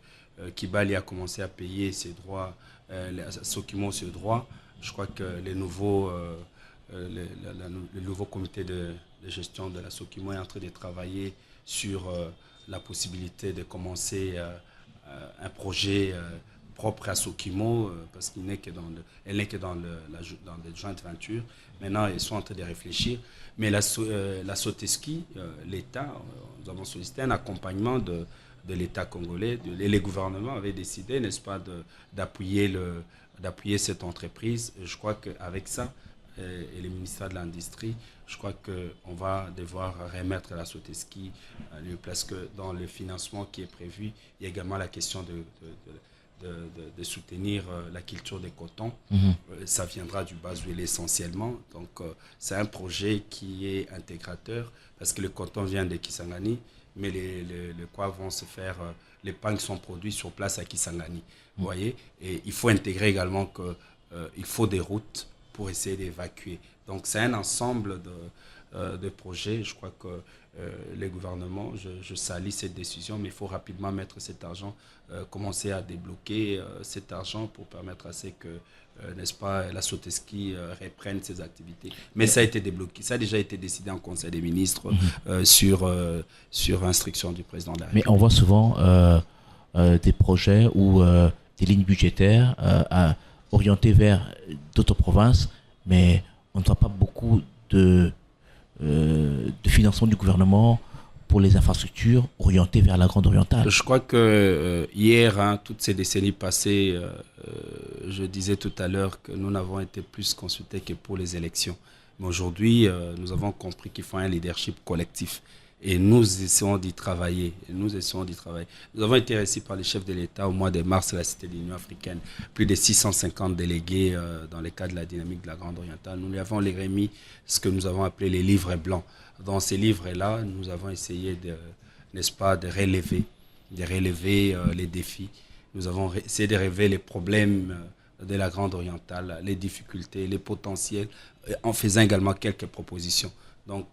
Kibali a commencé à payer ses droits, Sokimo ses droits. Je crois que le nouveau comité de gestion de la Sokimo est en train de travailler sur la possibilité de commencer un projet propre à Sokimo, parce qu'elle n'est que dans les joint ventures. Maintenant, ils sont en train de réfléchir. Mais la Soteski, l'État, nous avons sollicité un accompagnement de l'État congolais. Les gouvernements avaient décidé, n'est-ce pas, d'appuyer cette entreprise. Et je crois qu'avec ça, et le ministère de l'Industrie, je crois qu'on va devoir remettre la Soteski parce que dans le financement qui est prévu, il y a également la question de soutenir la culture des cotons. Ça viendra du Bazuélé essentiellement. Donc, c'est un projet qui est intégrateur parce que le coton vient de Kisangani, mais les quoi vont se faire, les pagnes sont produits sur place à Kisangani. Vous voyez? Et il faut intégrer également qu'il faut des routes pour essayer d'évacuer. Donc, c'est un ensemble de projets. Je crois que les gouvernements, je salue cette décision, mais il faut rapidement mettre cet argent, commencer à débloquer cet argent pour permettre à ce que, n'est-ce pas, la Soteski reprenne ses activités. Mais ça a été débloqué, ça a déjà été décidé en Conseil des ministres sur instruction du président de la République. Mais on voit souvent des projets ou des lignes budgétaires orientées vers d'autres provinces, mais on ne voit pas beaucoup de financement du gouvernement pour les infrastructures orientées vers la Grande Orientale. Je crois que hier, toutes ces décennies passées, je disais tout à l'heure que nous n'avons été plus consultés que pour les élections. Mais aujourd'hui, nous avons compris qu'il faut un leadership collectif. Et nous essayons d'y travailler. Nous avons été reçus par le chef de l'État au mois de mars à la Cité de l'Union africaine. Plus de 650 délégués dans le cadre de la dynamique de la Grande Orientale. Nous lui avons remis ce que nous avons appelé les livres blancs. Dans ces livres-là, nous avons essayé n'est-ce pas, de relever les défis. Nous avons essayé de relever les problèmes de la Grande Orientale, les difficultés, les potentiels, en faisant également quelques propositions. Donc,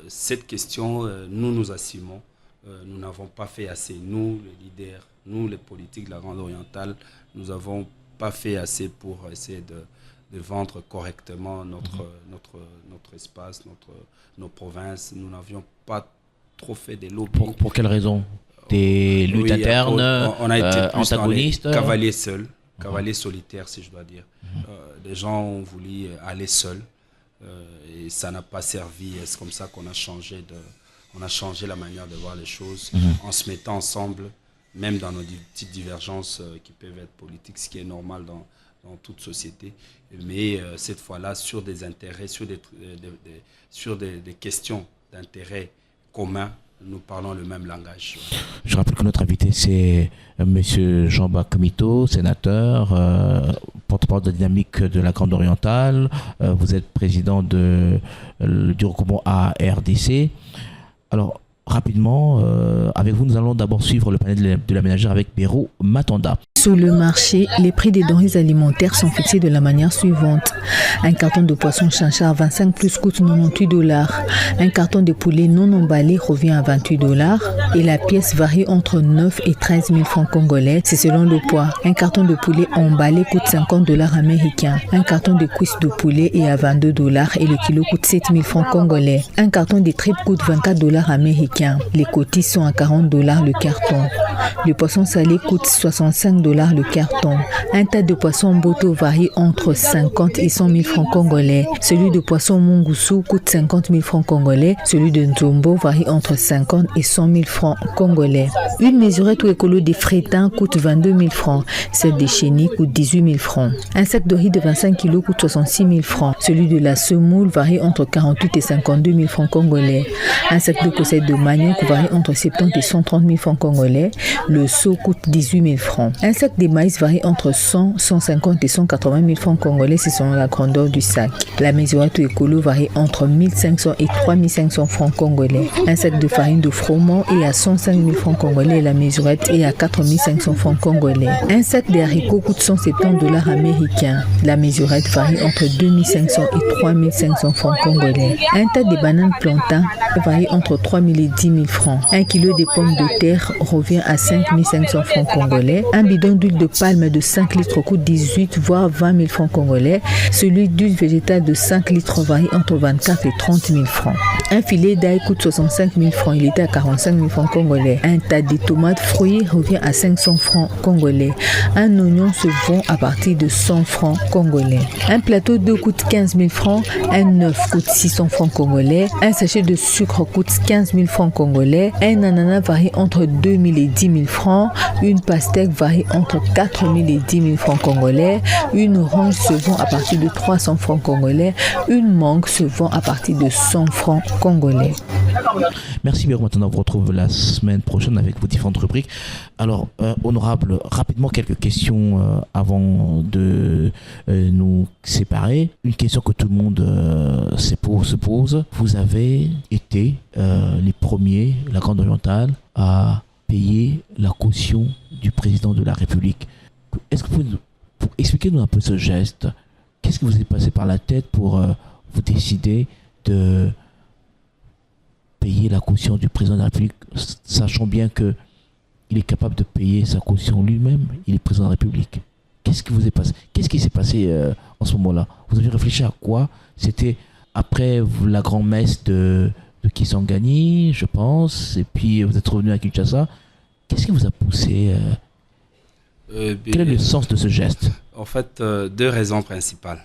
cette question, nous assumons. Nous n'avons pas fait assez. Nous, les leaders, nous, les politiques de la Grande Orientale, nous n'avons pas fait assez pour essayer de vendre correctement notre espace, nos provinces. Nous n'avions pas trop fait des lobbies. Pour quelles raisons? Des luttes internes, on a été plus antagonistes, cavaliers seuls, cavaliers solitaires, si je dois dire. Des gens ont voulu aller seuls. Et ça n'a pas servi. C'est comme ça qu'on a changé la manière de voir les choses en se mettant ensemble, même dans nos petites divergences qui peuvent être politiques, ce qui est normal dans toute société. Mais cette fois-là, sur des intérêts, sur des questions d'intérêt commun, nous parlons le même langage. Je rappelle que notre invité, c'est M. Jean-Baptiste Komito, sénateur, porte-parole de la dynamique de la Grande Orientale. Vous êtes président du regroupement ARDC. Alors, rapidement, avec vous, nous allons d'abord suivre le panel de la ménagère avec Béro Matanda. Sur le marché, les prix des denrées alimentaires sont fixés de la manière suivante. Un carton de poisson chanchard 25 plus coûte $98. Un carton de poulet non emballé revient à $28. Et la pièce varie entre 9 et 13 000 francs congolais, c'est selon le poids. Un carton de poulet emballé coûte $50 américains. Un carton de cuisses de poulet est à $22 et le kilo coûte 7 000 francs congolais. Un carton de tripes coûte $24 américains. Les cotis sont à $40 le carton. Le poisson salé coûte 65 $ le carton. Un tas de poisson boto varie entre 50 et 100 000 francs congolais. Celui de poisson mungusu coûte 50 000 francs congolais. Celui de nzombo varie entre 50 et 100 000 francs congolais. Une mesurette ou écolo des frétins coûte 22 000 francs. Celle des chenilles coûte 18 000 francs. Un sac de riz de 25 kg coûte 66 000 francs. Celui de la semoule varie entre 48 et 52 000 francs congolais. Un sac de cossette de manioc varie entre 70 et 130 000 francs congolais. Le seau coûte 18 000 francs. Un sac de maïs varie entre 100, 150 et 180 000 francs congolais, c'est selon la grandeur du sac. La mesurette écolo varie entre 1500 et 3500 francs congolais. Un sac de farine de froment est à 105 000 francs congolais et la mesurette est à 4500 francs congolais. Un sac de haricots coûte 170 $ américains. La mesurette varie entre 2500 et 3500 francs congolais. Un tas de bananes plantains varie entre 3 000 et 10 000 francs. Un kilo de pommes de terre revient à 5 500 francs congolais. Un bidon d'huile de palme de 5 litres coûte 18 voire 20 000 francs congolais. Celui d'huile végétale de 5 litres varie entre 24 et 30 000 francs. Un filet d'ail coûte 65 000 francs. Il était à 45 000 francs congolais. Un tas de tomates fruits revient à 500 francs congolais. Un oignon se vend à partir de 100 francs congolais. Un plateau d'eau coûte 15 000 francs. Un œuf coûte 600 francs congolais. Un sachet de sucre coûte 15 000 francs congolais. Un ananas varie entre 2 000 et 10 000 francs. Une pastèque varie entre 4 000 et 10 000 francs congolais. Une orange se vend à partir de 300 francs congolais. Une mangue se vend à partir de 100 francs congolais. Merci Béro. Maintenant, on vous retrouve la semaine prochaine avec vos différentes rubriques. Alors, honorable, rapidement quelques questions avant de nous séparer. Une question que tout le monde se pose. Vous avez été les premiers, la Grande Orientale, à payer la caution du président de la République. Est-ce que vous pouvez expliquer-nous un peu ce geste? Qu'est-ce qui vous est passé par la tête pour vous décider de payer la caution du président de la République, sachant bien que il est capable de payer sa caution lui-même, il est président de la République? Qu'est-ce qui vous est passé? Qu'est-ce qui s'est passé en ce moment-là? Vous avez réfléchi à quoi? C'était après la grand-messe de Kisangani, je pense, et puis vous êtes revenu à Kinshasa. Qu'est-ce qui vous a poussé Quel est le sens de ce geste? En fait, deux raisons principales.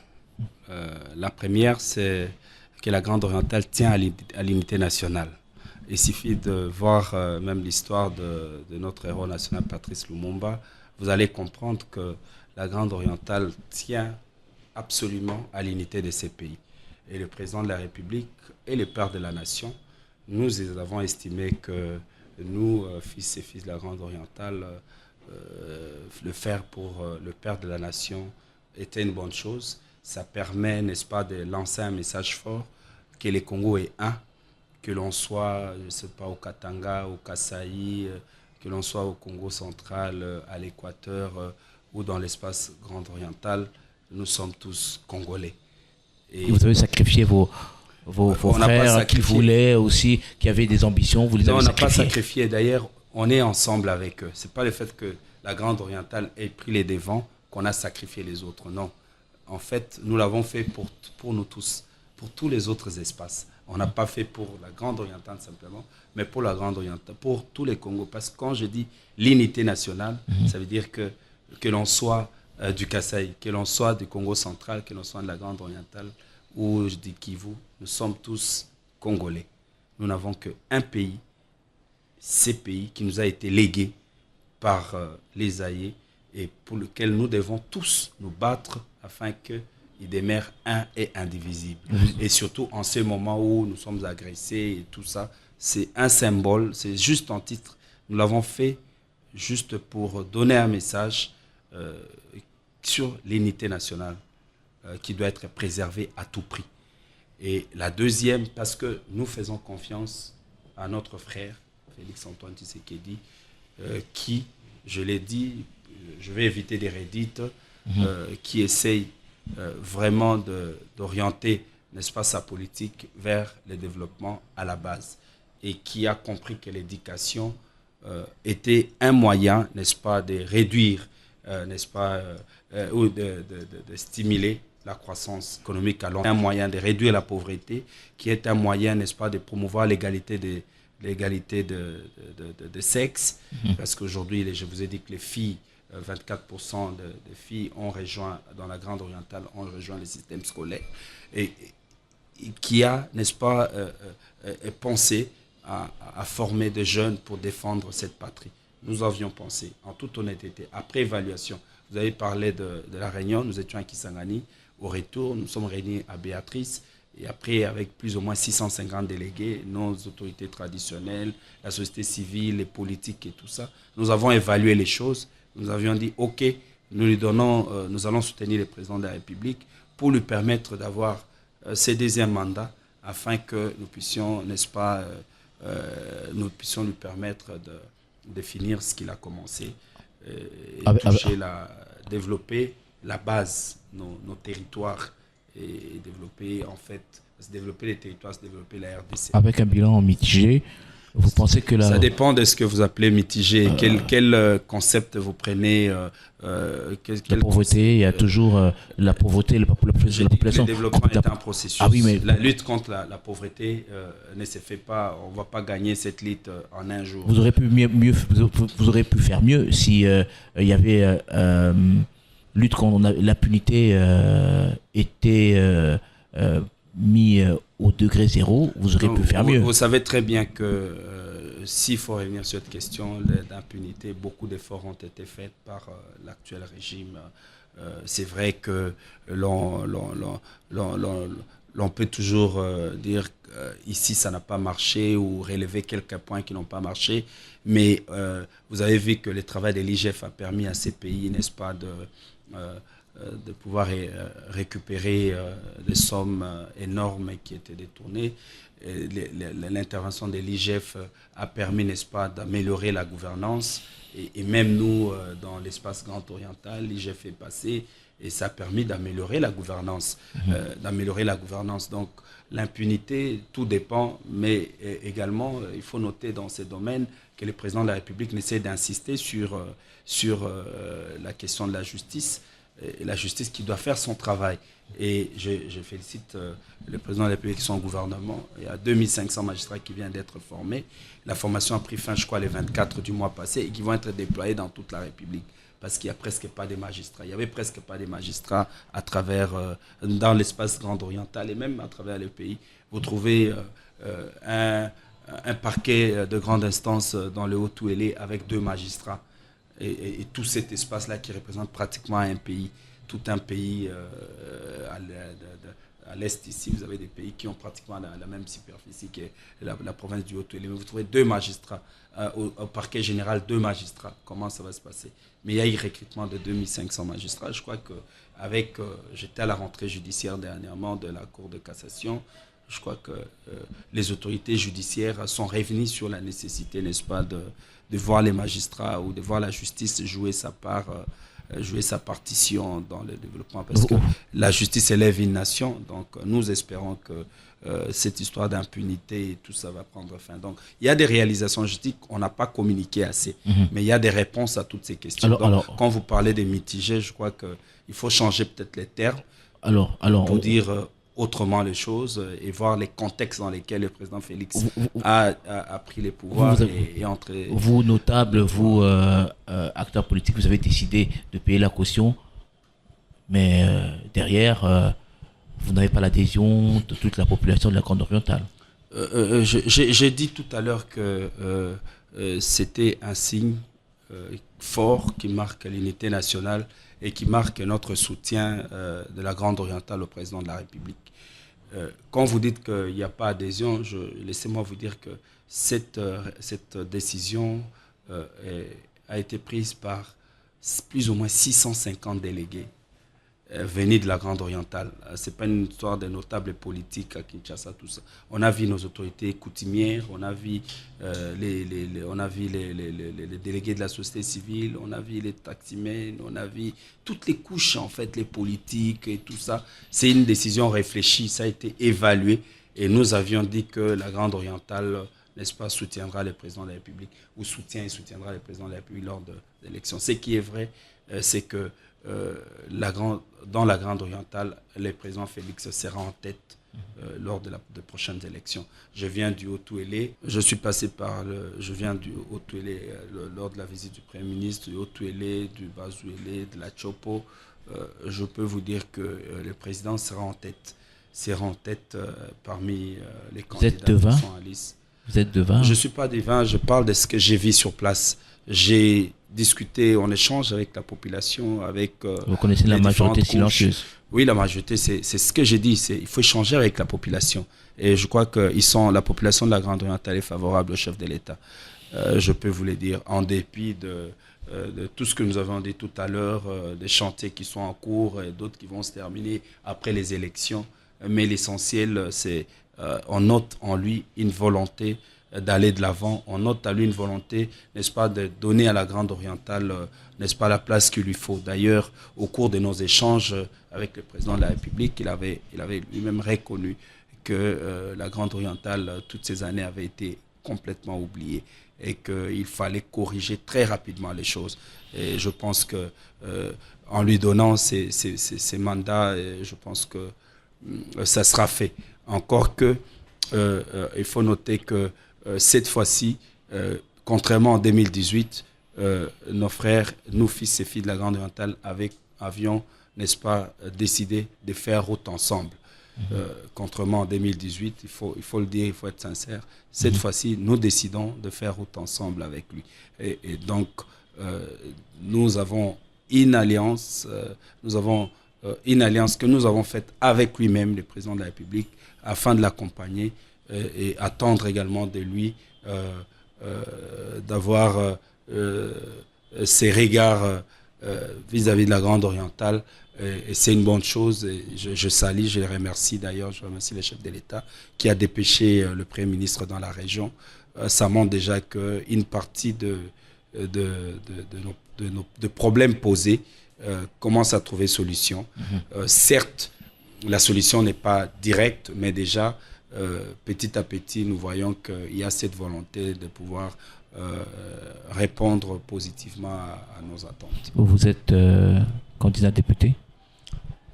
La première, c'est que la Grande Orientale tient à l'unité nationale. Il suffit de voir même l'histoire de notre héros national Patrice Lumumba. Vous allez comprendre que la Grande Orientale tient absolument à l'unité de ces pays. Et le président de la République et le père de la nation, nous avons estimé que nous, fils et fils de la Grande Orientale, le faire pour le père de la nation était une bonne chose. Ça permet, n'est-ce pas, de lancer un message fort que le Congo est un, que l'on soit, je ne sais pas, au Katanga, au Kasaï, que l'on soit au Congo central, à l'Équateur ou dans l'espace grand oriental, nous sommes tous Congolais. Et vous avez sacrifié vos frères qui voulaient aussi, qui avaient des ambitions, vous les avez sacrifiés? On n'a pas sacrifié, d'ailleurs, on est ensemble avec eux. Ce n'est pas le fait que la Grande Orientale ait pris les devants qu'on a sacrifié les autres, non. En fait, nous l'avons fait pour nous tous, pour tous les autres espaces. On n'a pas fait pour la Grande Orientale simplement, mais pour la Grande Orientale, pour tous les Congos. Parce que quand je dis l'unité nationale, ça veut dire que l'on soit du Kasaï, que l'on soit du Congo central, que l'on soit de la Grande Orientale, ou je dis Kivu, nous sommes tous Congolais. Nous n'avons qu'un pays, ce pays qui nous a été légué par les aïeux et pour lequel nous devons tous nous battre afin qu'il demeure un et indivisible. Et surtout en ce moment où nous sommes agressés et tout ça, c'est un symbole, c'est juste un titre. Nous l'avons fait juste pour donner un message sur l'unité nationale qui doit être préservée à tout prix. Et la deuxième, parce que nous faisons confiance à notre frère, Félix-Antoine Tshisekedi, qui, je l'ai dit, je vais éviter des redites, qui essaye vraiment d'orienter, n'est-ce pas, sa politique vers le développement à la base et qui a compris que l'éducation était un moyen, n'est-ce pas, de réduire, n'est-ce pas, ou de stimuler la croissance économique à long terme, un moyen de réduire la pauvreté, qui est un moyen, n'est-ce pas, de promouvoir l'égalité de sexe, parce qu'aujourd'hui, je vous ai dit que les filles, 24% des filles ont rejoint, dans la Grande Orientale, ont rejoint le système scolaire, et qui a, n'est-ce pas, pensé à former des jeunes pour défendre cette patrie. Nous avions pensé, en toute honnêteté, après évaluation, vous avez parlé de la réunion, nous étions à Kisangani, au retour, nous sommes réunis à Béatrice, et après, avec plus ou moins 650 délégués, nos autorités traditionnelles, la société civile, les politiques et tout ça, nous avons évalué les choses. Nous avions dit, OK, nous allons soutenir le président de la République pour lui permettre d'avoir ses deuxièmes mandats, afin que nous puissions, n'est-ce pas, nous puissions lui permettre de finir ce qu'il a commencé, développer la base, nos territoires, et développer les territoires, développer la RDC. Avec un bilan mitigé, vous pensez que ça dépend de ce que vous appelez mitigé. Quel concept vous prenez la pauvreté, il y a toujours la pauvreté, la population. Le développement est un processus. Ah oui, mais la lutte contre la pauvreté ne se fait pas. On ne va pas gagner cette lutte en un jour. Vous aurez pu vous aurez pu faire mieux si il y avait lutte contre l'impunité était mis au degré zéro, vous aurez pu faire mieux. Vous savez très bien que s'il faut revenir sur cette question d'impunité, beaucoup d'efforts ont été faits par l'actuel régime. C'est vrai que l'on peut toujours dire ici ça n'a pas marché ou relever quelques points qui n'ont pas marché, mais vous avez vu que le travail de l'IGF a permis à ces pays, n'est-ce pas, de pouvoir récupérer des sommes énormes qui étaient détournées. L'intervention de l'IGF a permis, n'est-ce pas, d'améliorer la gouvernance. Et même nous, dans l'espace grand oriental, l'IGF est passé et ça a permis d'améliorer la gouvernance. Donc, l'impunité, tout dépend, mais également, il faut noter dans ces domaines que le président de la République essaie d'insister sur la question de la justice. Et la justice qui doit faire son travail. Et je félicite le président de la République et son gouvernement. Il y a 2500 magistrats qui viennent d'être formés. La formation a pris fin, je crois, le 24 du mois passé et qui vont être déployés dans toute la République. Parce qu'il n'y a presque pas de magistrats. Il n'y avait presque pas de magistrats à travers, dans l'espace grand oriental et même à travers le pays. Vous trouvez un parquet de grande instance dans le Haut-Touélé avec 2 magistrats. Et tout cet espace-là qui représente pratiquement un pays, tout un pays à l'est ici, vous avez des pays qui ont pratiquement la même superficie que la province du Haut-Touélé. Mais vous trouvez 2 magistrats, au parquet général 2 magistrats. Comment ça va se passer? Mais il y a eu recrutement de 2500 magistrats. Je crois que j'étais à la rentrée judiciaire dernièrement de la Cour de cassation. Je crois que les autorités judiciaires sont revenues sur la nécessité, n'est-ce pas, de voir les magistrats ou de voir la justice jouer sa part, jouer sa partition dans le développement. Parce que la justice élève une nation. Donc, nous espérons que cette histoire d'impunité et tout ça va prendre fin. Donc, il y a des réalisations, je dis qu'on n'a pas communiqué assez, mais il y a des réponses à toutes ces questions. Quand vous parlez des mitigés, je crois qu'il faut changer peut-être les termes pour dire autrement les choses et voir les contextes dans lesquels le président Félix a pris les pouvoirs et entré. Vous, notables, vous, acteurs politiques, vous avez décidé de payer la caution, mais derrière, vous n'avez pas l'adhésion de toute la population de la Grande Orientale. J'ai dit tout à l'heure que c'était un signe fort qui marque l'unité nationale et qui marque notre soutien de la Grande Orientale au président de la République. Quand vous dites qu'il n'y a pas adhésion, laissez-moi vous dire que cette décision a été prise par plus ou moins 650 délégués venus de la Grande Orientale. Ce n'est pas une histoire de notables politiques à Kinshasa, tout ça. On a vu nos autorités coutumières, on a vu les délégués de la société civile, on a vu les taximens, on a vu toutes les couches, en fait, les politiques et tout ça. C'est une décision réfléchie, ça a été évalué et nous avions dit que la Grande Orientale n'est-ce pas, soutiendra le président de la République ou soutient et soutiendra le président de la République lors de l'élection. Ce qui est vrai, c'est que dans la Grande Orientale, le président Félix sera en tête lors de prochaines élections. Je viens du Haut-Touélé, je viens du Haut-Touélé lors de la visite du Premier ministre, du Haut-Touélé, du Bas-Touélé, de la Chopo. Je peux vous dire que le président sera en tête parmi les candidats qui sont à liste. Vous êtes devin? Je ne suis pas devin, je parle de ce que j'ai vu sur place. J'ai discuté en échange avec la population, avec vous connaissez la majorité silencieuse? Oui, la majorité, c'est ce que j'ai dit. Il faut échanger avec la population. Et je crois que la population de la Grande Orientale est favorable au chef de l'État. Je peux vous le dire, en dépit de tout ce que nous avons dit tout à l'heure, des chantiers qui sont en cours et d'autres qui vont se terminer après les élections. Mais l'essentiel, c'est on note en lui une volonté d'aller de l'avant. On note à lui une volonté, n'est-ce pas, de donner à la Grande Orientale, n'est-ce pas, la place qu'il lui faut. D'ailleurs, au cours de nos échanges avec le président de la République, il avait lui-même reconnu que la Grande Orientale, toutes ces années, avait été complètement oubliée et qu'il fallait corriger très rapidement les choses. Et je pense que en lui donnant ces mandats, je pense que ça sera fait. Encore que, il faut noter que cette fois-ci, contrairement en 2018, nos frères, nous fils et filles de la Grande Orientale, avions, n'est-ce pas, décidé de faire route ensemble. Contrairement en 2018, il faut le dire, il faut être sincère. Cette fois-ci, nous décidons de faire route ensemble avec lui. Et donc, nous avons une alliance, que nous avons faite avec lui-même, le président de la République, afin de l'accompagner et attendre également de lui d'avoir ses regards vis-à-vis de la Grande Orientale. Et c'est une bonne chose. Et je salue, je les remercie d'ailleurs, je remercie le chef de l'État qui a dépêché le Premier ministre dans la région. Ça montre déjà qu'une partie de problèmes posés commence à trouver solution. Certes, la solution n'est pas directe, mais déjà, petit à petit, nous voyons qu'il y a cette volonté de pouvoir répondre positivement à nos attentes. Vous êtes candidat député?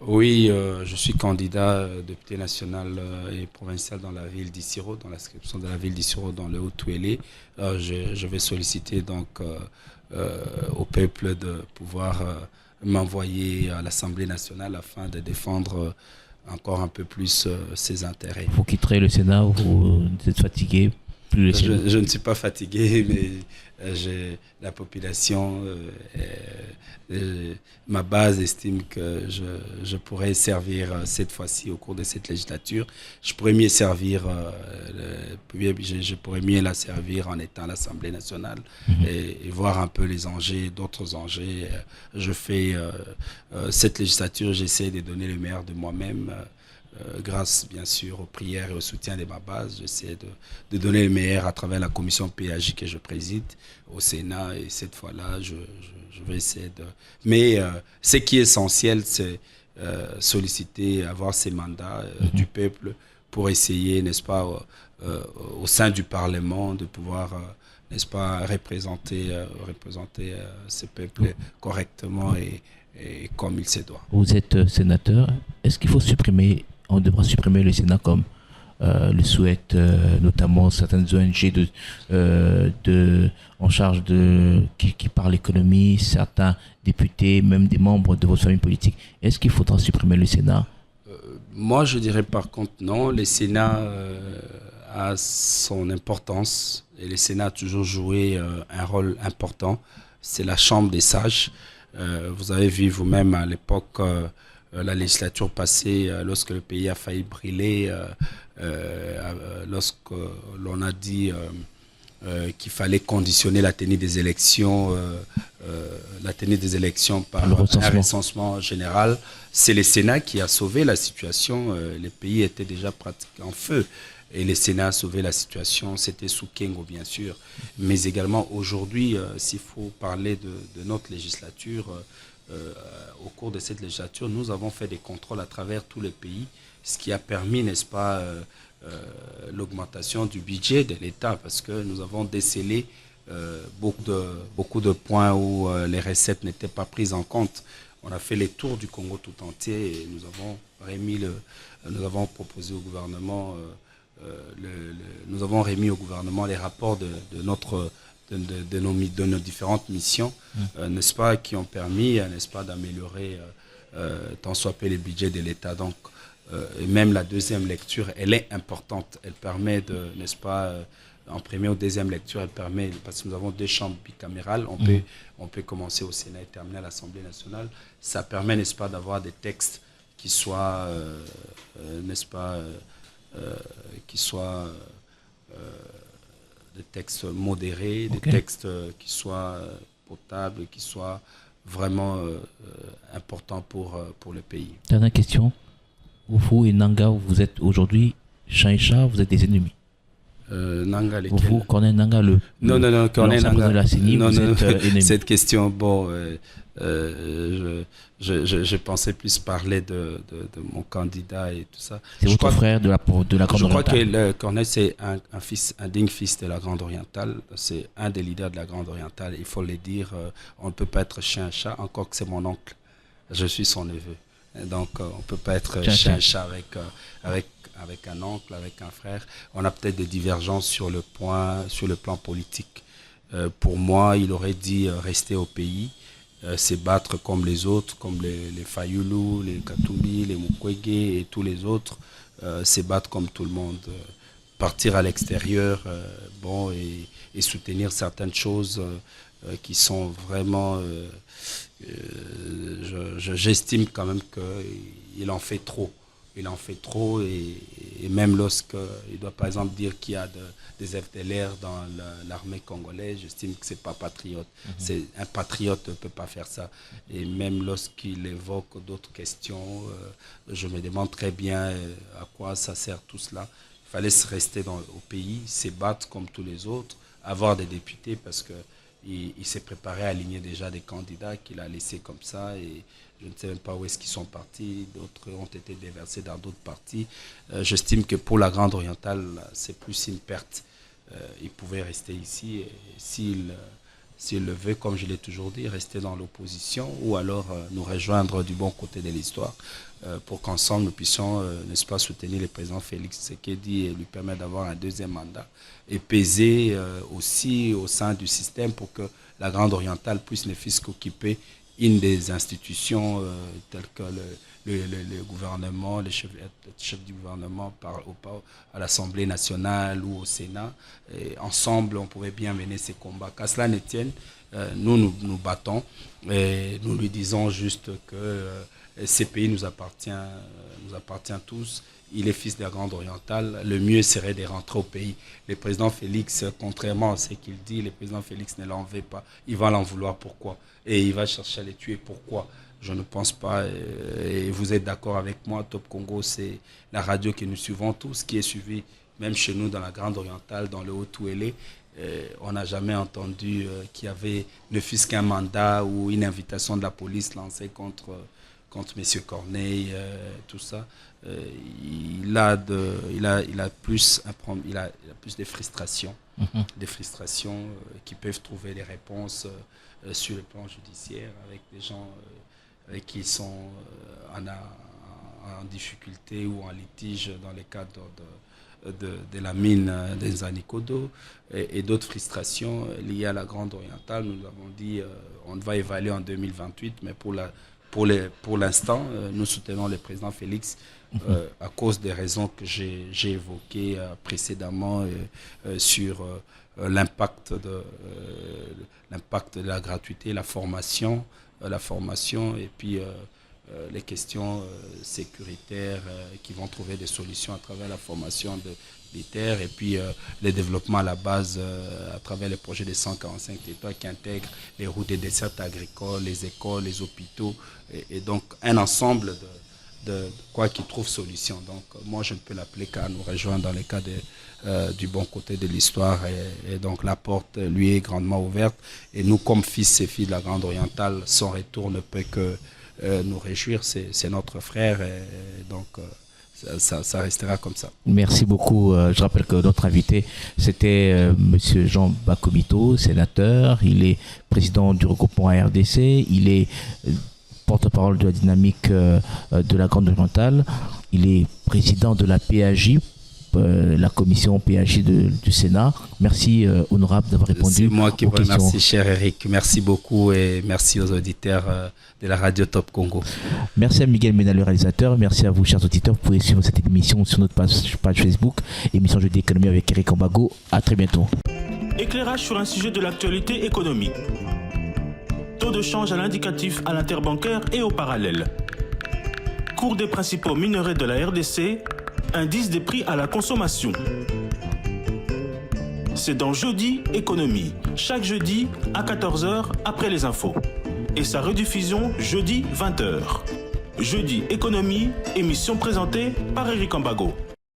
Oui, je suis candidat député national et provincial dans la ville d'Issiro, dans l'inscription de la ville d'Issiro dans le Haut-Touélé. Je vais solliciter donc au peuple de pouvoir m'envoyer à l'Assemblée nationale afin de défendre encore un peu plus ses intérêts. Vous quitterez le Sénat ou vous êtes fatigué? Je ne suis pas fatigué, mais la population, ma base estime que je pourrais servir cette fois-ci au cours de cette législature. Je pourrais mieux servir, je pourrais mieux la servir en étant à l'Assemblée nationale et voir un peu les enjeux, d'autres enjeux. Je fais cette législature, j'essaie de donner le meilleur de moi-même. Grâce bien sûr aux prières et au soutien de ma base, j'essaie de donner le meilleur à travers la commission PAJ que je préside au Sénat, et cette fois-là, je vais essayer de... Mais ce qui est essentiel, c'est solliciter, avoir ces mandats du peuple pour essayer, n'est-ce pas, au sein du Parlement, de pouvoir, n'est-ce pas, représenter ce peuple correctement et comme il se doit. Vous êtes sénateur, est-ce qu'il faut on devra supprimer le Sénat comme le souhaitent notamment certaines ONG en charge qui parlent économie, certains députés, même des membres de votre famille politique? Est-ce qu'il faudra supprimer le Sénat? Moi, je dirais par contre non. Le Sénat a son importance et le Sénat a toujours joué un rôle important. C'est la chambre des sages. Vous avez vu vous-même à l'époque... la législature passée, lorsque le pays a failli brûler, lorsque l'on a dit qu'il fallait conditionner la tenue des élections, par un recensement général, c'est le Sénat qui a sauvé la situation. Le pays était déjà pratiquement en feu. Et le Sénat a sauvé la situation, c'était sous Kengo bien sûr. Mais également aujourd'hui, s'il faut parler de notre législature, au cours de cette législature, nous avons fait des contrôles à travers tout le pays, ce qui a permis, n'est-ce pas, l'augmentation du budget de l'État, parce que nous avons décelé beaucoup de points où les recettes n'étaient pas prises en compte. On a fait les tours du Congo tout entier et nous avons proposé au gouvernement, nous avons remis au gouvernement les rapports de nos différentes missions, n'est-ce pas, qui ont permis, n'est-ce pas, d'améliorer tant soit peu les budgets de l'État. Donc, et même la deuxième lecture, elle est importante. Elle permet de, n'est-ce pas, en première ou deuxième lecture, elle permet, parce que nous avons 2 chambres bicamérales, on peut commencer au Sénat et terminer à l'Assemblée nationale. Ça permet, n'est-ce pas, d'avoir des textes qui soient, n'est-ce pas, qui soient des textes modérés, des textes qui soient potables, qui soient vraiment importants pour le pays. Dernière question. Vous et Nanga, vous êtes aujourd'hui Chan et Chat, vous êtes des ennemis. Nanga, lesquels? Vous connaissez Nanga, Non, connaissez Nanga. De la CENI, non, vous êtes ennemis. Cette question, bon, je pensais plus parler de mon candidat et tout ça. C'est votre frère de la Grande Orientale. Je crois que Corneille, c'est un digne fils de la Grande Orientale. C'est un des leaders de la Grande Orientale. Il faut le dire, on ne peut pas être chien et chat, encore que c'est mon oncle. Je suis son neveu. Donc, on ne peut pas être chien et chat avec un oncle, avec un frère. On a peut-être des divergences sur le plan politique. Pour moi, il aurait dit rester au pays, se battre comme les autres, comme les Fayulu, les Katumbi, les Mukwege et tous les autres, se battre comme tout le monde. Partir à l'extérieur, et soutenir certaines choses qui sont vraiment... j'estime quand même qu'il en fait trop. Il en fait trop et même lorsqu'il doit par exemple dire qu'il y a des FDLR dans l'armée congolaise, j'estime que c'est pas patriote. Un patriote ne peut pas faire ça. Et même lorsqu'il évoque d'autres questions, je me demande très bien à quoi ça sert tout cela. Il fallait se rester au pays, se battre comme tous les autres, avoir des députés parce que il s'est préparé à aligner déjà des candidats qu'il a laissés comme ça et je ne sais même pas où est-ce qu'ils sont partis, d'autres ont été déversés dans d'autres partis. J'estime que pour la Grande Orientale, c'est plus une perte. Il pouvait rester ici et s'il le veut, comme je l'ai toujours dit, rester dans l'opposition ou alors nous rejoindre du bon côté de l'histoire pour qu'ensemble nous puissions, n'est-ce pas, soutenir le président Félix Tshisekedi et lui permettre d'avoir un deuxième mandat et peser aussi au sein du système pour que la Grande Orientale puisse ne fût-ce qu'occuper une des institutions telles que le gouvernement, les chefs du gouvernement à l'Assemblée nationale ou au Sénat. Et ensemble, on pouvait bien mener ces combats. Qu'à cela ne tienne, nous battons et nous lui disons juste que ces pays nous appartient tous. Il est fils de la Grande Orientale. Le mieux serait de rentrer au pays. Le président Félix, contrairement à ce qu'il dit, le président Félix ne l'en veut pas. Il va l'en vouloir. Pourquoi? Et il va chercher à les tuer. Pourquoi? Je ne pense pas. Et vous êtes d'accord avec moi, Top Congo, c'est la radio que nous suivons tous, qui est suivie même chez nous dans la Grande Orientale, dans le Haut-Touélé. On n'a jamais entendu qu'il y avait ne fût-ce qu'un mandat ou une invitation de la police lancée contre M. Corneille, tout ça. Il a plus de frustrations, des frustrations qui peuvent trouver des réponses sur le plan judiciaire avec des gens avec qui ils sont en difficulté ou en litige dans le cadre de la mine des Anikodo et d'autres frustrations liées à la Grande Orientale. Nous avons dit on va évaluer en 2028, mais pour l'instant, nous soutenons le président Félix à cause des raisons que j'ai évoquées précédemment sur l'impact de la gratuité, la formation et puis les questions sécuritaires qui vont trouver des solutions à travers la formation des terres et puis le développement à la base à travers les projets des 145 territoires qui intègrent les routes des dessertes agricoles, les écoles, les hôpitaux et donc un ensemble de quoi qui trouve solution. Donc moi je ne peux l'appeler qu'à nous rejoindre dans les cas du bon côté de l'histoire et donc la porte lui est grandement ouverte et nous comme fils et filles de la Grande Orientale, son retour ne peut que nous réjouir, c'est notre frère et donc ça restera comme ça. Merci beaucoup. Je rappelle que notre invité, c'était Monsieur Jean Bakomito, sénateur. Il est président du regroupement ARDC. Il est porte-parole de la dynamique de la Grande Orientale. Il est président de la PAJ, la commission PAJ du Sénat. Merci, honorable, d'avoir répondu. C'est moi qui vous questions. remercie, cher Eric. Merci beaucoup et merci aux auditeurs de la radio Top Congo. Merci à Miguel Mena, le réalisateur. Merci à vous, chers auditeurs. Vous pouvez suivre cette émission sur notre page Facebook, émission Jeudi Économie avec Eric Ambago. À très bientôt. Éclairage sur un sujet de l'actualité économique. Taux de change à l'indicatif à l'interbancaire et au parallèle. Cours des principaux minerais de la RDC. Indice des prix à la consommation. C'est dans Jeudi Économie, chaque jeudi à 14h après les infos. Et sa rediffusion jeudi 20h. Jeudi Économie, émission présentée par Eric Ambago.